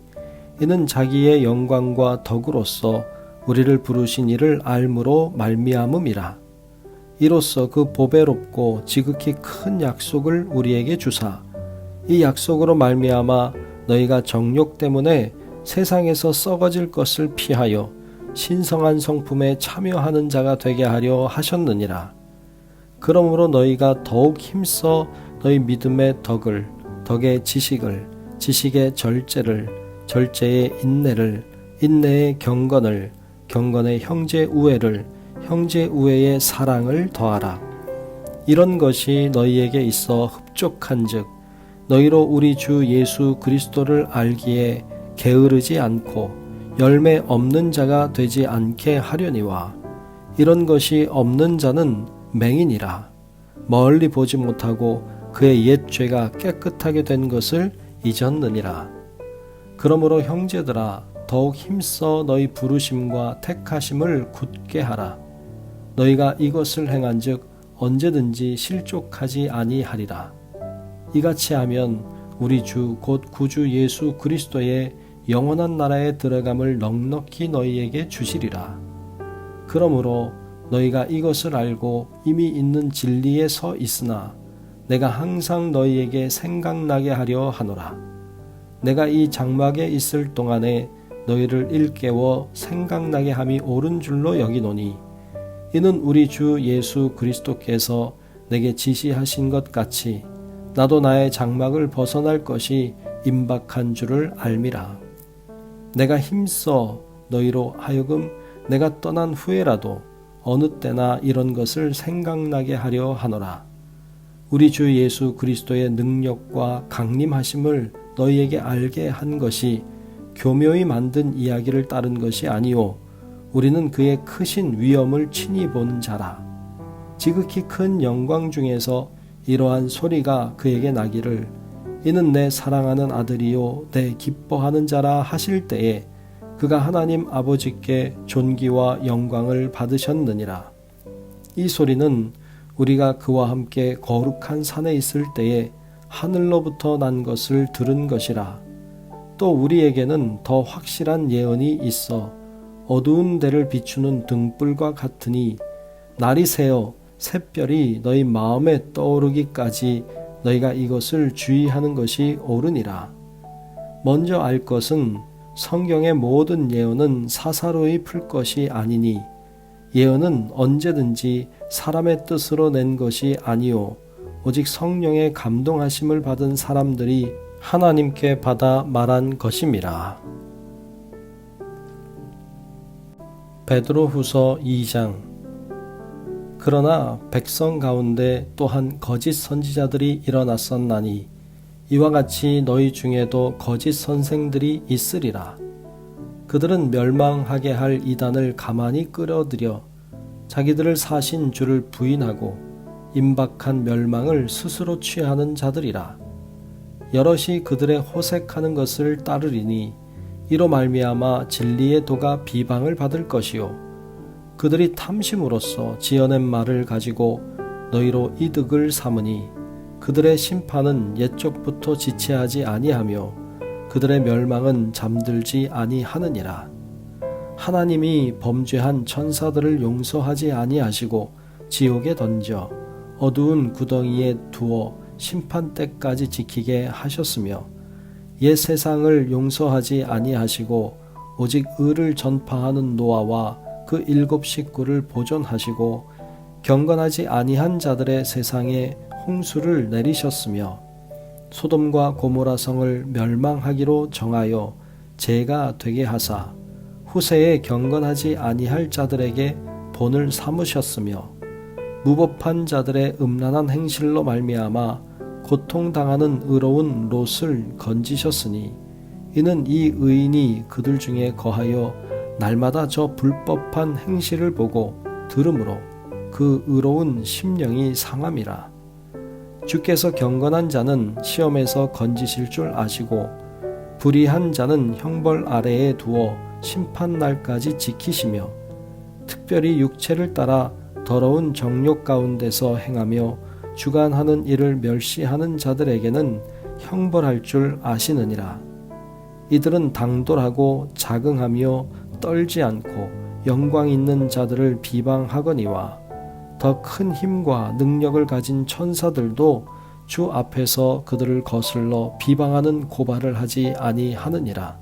이는 자기의 영광과 덕으로서 우리를 부르신 이를 알므로 말미암음이라. 이로써 그 보배롭고 지극히 큰 약속을 우리에게 주사 이 약속으로 말미암아 너희가 정욕 때문에 세상에서 썩어질 것을 피하여 신성한 성품에 참여하는 자가 되게 하려 하셨느니라. 그러므로 너희가 더욱 힘써 너희 믿음의 덕을, 덕의 지식을, 지식의 절제를, 절제의 인내를, 인내의 경건을, 경건의 형제 우애를, 형제 우애의 사랑을 더하라. 이런 것이 너희에게 있어 흡족한즉 너희로 우리 주 예수 그리스도를 알기에 게으르지 않고 열매 없는 자가 되지 않게 하려니와 이런 것이 없는 자는 맹인이라. 멀리 보지 못하고 그의 옛 죄가 깨끗하게 된 것을 잊었느니라. 그러므로 형제들아 더욱 힘써 너희 부르심과 택하심을 굳게 하라. 너희가 이것을 행한즉 언제든지 실족하지 아니하리라. 이같이 하면 우리 주 곧 구주 예수 그리스도의 영원한 나라에 들어감을 넉넉히 너희에게 주시리라. 그러므로 너희가 이것을 알고 이미 있는 진리에 서 있으나 내가 항상 너희에게 생각나게 하려 하노라. 내가 이 장막에 있을 동안에 너희를 일깨워 생각나게 함이 옳은 줄로 여기노니 이는 우리 주 예수 그리스도께서 내게 지시하신 것 같이 나도 나의 장막을 벗어날 것이 임박한 줄을 알미라. 내가 힘써 너희로 하여금 내가 떠난 후에라도 어느 때나 이런 것을 생각나게 하려 하노라. 우리 주 예수 그리스도의 능력과 강림하심을 너희에게 알게 한 것이 교묘히 만든 이야기를 따른 것이 아니오 우리는 그의 크신 위엄을 친히 본 자라. 지극히 큰 영광 중에서 이러한 소리가 그에게 나기를 이는 내 사랑하는 아들이요 내 기뻐하는 자라 하실 때에 그가 하나님 아버지께 존귀와 영광을 받으셨느니라. 이 소리는 우리가 그와 함께 거룩한 산에 있을 때에 하늘로부터 난 것을 들은 것이라. 또 우리에게는 더 확실한 예언이 있어 어두운 데를 비추는 등불과 같으니 날이 새어 샛별이 너희 마음에 떠오르기까지 너희가 이것을 주의하는 것이 옳으니라. 먼저 알 것은 성경의 모든 예언은 사사로이 풀 것이 아니니 예언은 언제든지 사람의 뜻으로 낸 것이 아니오 오직 성령의 감동하심을 받은 사람들이 하나님께 받아 말한 것임이라. 베드로후서 2장. 그러나 백성 가운데 또한 거짓 선지자들이 일어났었나니 이와 같이 너희 중에도 거짓 선생들이 있으리라. 그들은 멸망하게 할 이단을 가만히 끌어들여 자기들을 사신 주를 부인하고 임박한 멸망을 스스로 취하는 자들이라. 여럿이 그들의 호색하는 것을 따르리니 이로 말미암아 진리의 도가 비방을 받을 것이요 그들이 탐심으로써 지어낸 말을 가지고 너희로 이득을 삼으니 그들의 심판은 옛적부터 지체하지 아니하며 그들의 멸망은 잠들지 아니하느니라. 하나님이 범죄한 천사들을 용서하지 아니하시고 지옥에 던져 어두운 구덩이에 두어 심판 때까지 지키게 하셨으며 옛 세상을 용서하지 아니하시고 오직 의를 전파하는 노아와 그 7 식구를 보존하시고 경건하지 아니한 자들의 세상에 홍수를 내리셨으며 소돔과 고모라 성을 멸망하기로 정하여 죄가 되게 하사 후세에 경건하지 아니할 자들에게 본을 삼으셨으며 무법한 자들의 음란한 행실로 말미암아 고통당하는 의로운 롯을 건지셨으니 이는 이 의인이 그들 중에 거하여 날마다 저 불법한 행실을 보고 들으므로 그 의로운 심령이 상함이라. 주께서 경건한 자는 시험에서 건지실 줄 아시고 불의한 자는 형벌 아래에 두어 심판날까지 지키시며 특별히 육체를 따라 더러운 정욕 가운데서 행하며 주관하는 일을 멸시하는 자들에게는 형벌할 줄 아시느니라. 이들은 당돌하고 자긍하며 떨지 않고 영광 있는 자들을 비방하거니와 더 큰 힘과 능력을 가진 천사들도 주 앞에서 그들을 거슬러 비방하는 고발을 하지 아니하느니라.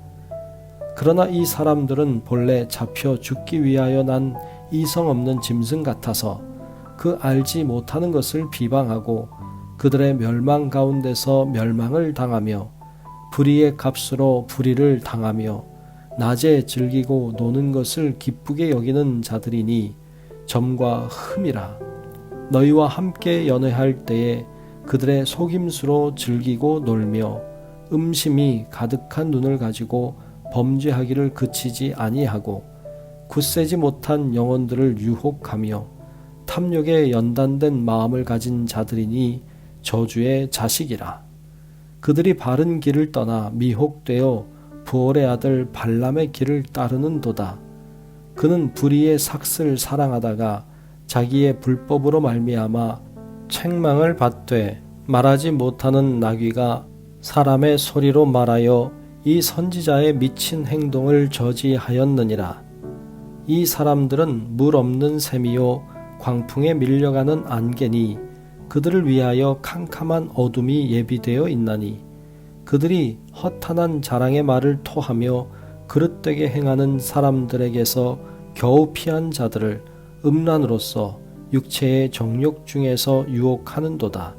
그러나 이 사람들은 본래 잡혀 죽기 위하여 난 이성 없는 짐승 같아서 그 알지 못하는 것을 비방하고 그들의 멸망 가운데서 멸망을 당하며 불의의 값으로 불의를 당하며 낮에 즐기고 노는 것을 기쁘게 여기는 자들이니 점과 흠이라. 너희와 함께 연회할 때에 그들의 속임수로 즐기고 놀며 음심이 가득한 눈을 가지고 범죄하기를 그치지 아니하고 굳세지 못한 영혼들을 유혹하며 탐욕에 연단된 마음을 가진 자들이니 저주의 자식이라. 그들이 바른 길을 떠나 미혹되어 부올의 아들 발람의 길을 따르는도다. 그는 불의의 삭슬 사랑하다가 자기의 불법으로 말미암아 책망을 받되 말하지 못하는 나귀가 사람의 소리로 말하여 이 선지자의 미친 행동을 저지하였느니라. 이 사람들은 물 없는 샘이요 광풍에 밀려가는 안개니 그들을 위하여 캄캄한 어둠이 예비되어 있나니 그들이 허탄한 자랑의 말을 토하며 그릇되게 행하는 사람들에게서 겨우 피한 자들을 음란으로서 육체의 정욕 중에서 유혹하는도다.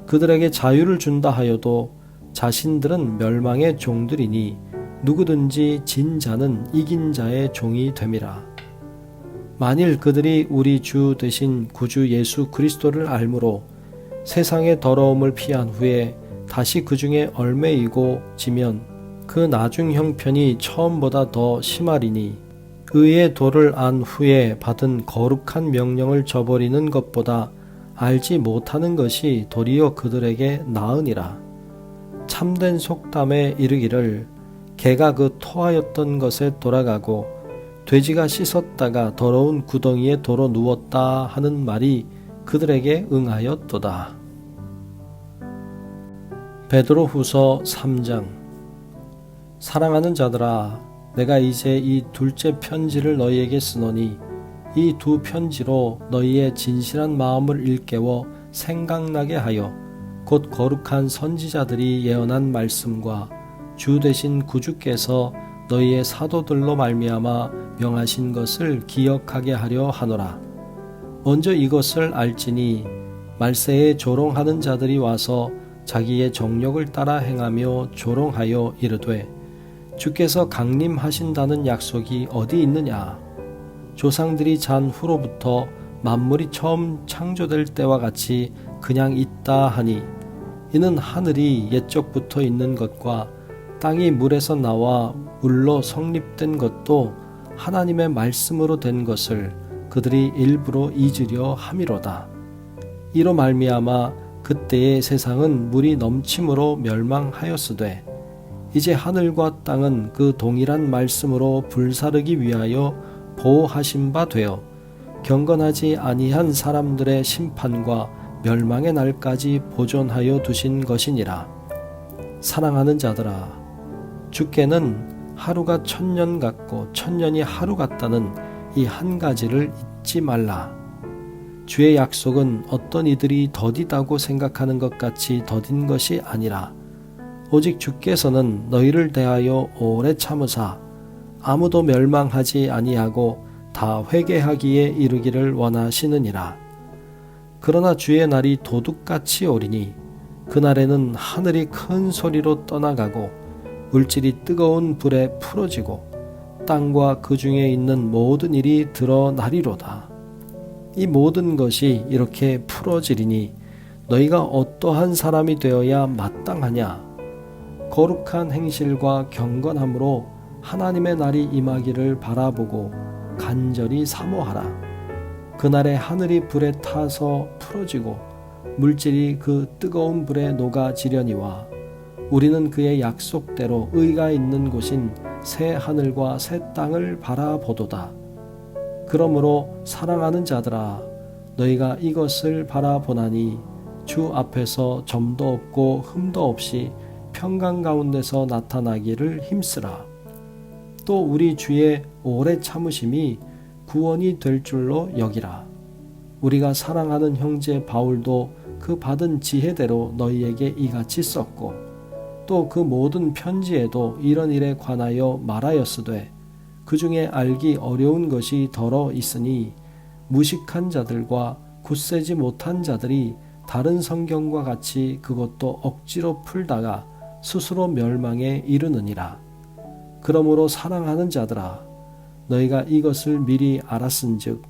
그들에게 자유를 준다 하여도 자신들은 멸망의 종들이니 누구든지 진 자는 이긴 자의 종이 됨이라. 만일 그들이 우리 주 되신 구주 예수 그리스도를 알므로 세상의 더러움을 피한 후에 다시 그 중에 얽매이고 지면 그 나중 형편이 처음보다 더 심하리니 의의 도를 안 후에 받은 거룩한 명령을 저버리는 것보다 알지 못하는 것이 도리어 그들에게 나으니라. 참된 속담에 이르기를 개가 그 토하였던 것에 돌아가고 돼지가 씻었다가 더러운 구덩이에 도로 누웠다 하는 말이 그들에게 응하였도다. 베드로후서 3장. 사랑하는 자들아, 내가 이제 이 둘째 편지를 너희에게 쓰노니 이 두 편지로 너희의 진실한 마음을 일깨워 생각나게 하여 곧 거룩한 선지자들이 예언한 말씀과 주 되신 구주께서 너희의 사도들로 말미암아 명하신 것을 기억하게 하려 하노라. 먼저 이것을 알지니 말세에 조롱하는 자들이 와서 자기의 정욕을 따라 행하며 조롱하여 이르되 주께서 강림하신다는 약속이 어디 있느냐? 조상들이 잔 후로부터 만물이 처음 창조될 때와 같이 그냥 있다 하니 이는 하늘이 옛적부터 있는 것과 땅이 물에서 나와 물로 성립된 것도 하나님의 말씀으로 된 것을 그들이 일부러 잊으려 함이로다. 이로 말미암아 그때의 세상은 물이 넘침으로 멸망하였으되 이제 하늘과 땅은 그 동일한 말씀으로 불사르기 위하여 보호하신 바 되어 경건하지 아니한 사람들의 심판과 멸망의 날까지 보존하여 두신 것이니라. 사랑하는 자들아, 주께는 하루가 1000년 같고 1000년이 하루 같다는 이 한 가지를 잊지 말라. 주의 약속은 어떤 이들이 더디다고 생각하는 것 같이 더딘 것이 아니라 오직 주께서는 너희를 대하여 오래 참으사 아무도 멸망하지 아니하고 다 회개하기에 이르기를 원하시느니라. 그러나 주의 날이 도둑같이 오리니 그날에는 하늘이 큰 소리로 떠나가고 물질이 뜨거운 불에 풀어지고 땅과 그 중에 있는 모든 일이 드러나리로다. 이 모든 것이 이렇게 풀어지리니 너희가 어떠한 사람이 되어야 마땅하냐? 거룩한 행실과 경건함으로 하나님의 날이 임하기를 바라보고 간절히 사모하라. 그날에 하늘이 불에 타서 풀어지고 물질이 그 뜨거운 불에 녹아지려니와 우리는 그의 약속대로 의가 있는 곳인 새 하늘과 새 땅을 바라보도다. 그러므로 사랑하는 자들아, 너희가 이것을 바라보나니 주 앞에서 점도 없고 흠도 없이 평강 가운데서 나타나기를 힘쓰라. 또 우리 주의 오래 참으심이 구원이 될 줄로 여기라. 우리가 사랑하는 형제 바울도 그 받은 지혜대로 너희에게 이같이 썼고 또 그 모든 편지에도 이런 일에 관하여 말하였으되 그 중에 알기 어려운 것이 더러 있으니 무식한 자들과 굳세지 못한 자들이 다른 성경과 같이 그것도 억지로 풀다가 스스로 멸망에 이르느니라. 그러므로 사랑하는 자들아, 너희가 이것을 미리 알았은즉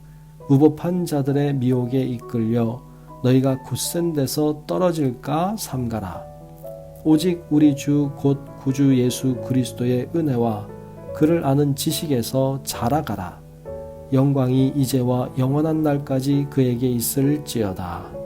무법한 자들의 미혹에 이끌려 너희가 굳센 데서 떨어질까 삼가라. 오직 우리 주 곧 구주 예수 그리스도의 은혜와 그를 아는 지식에서 자라가라. 영광이 이제와 영원한 날까지 그에게 있을지어다.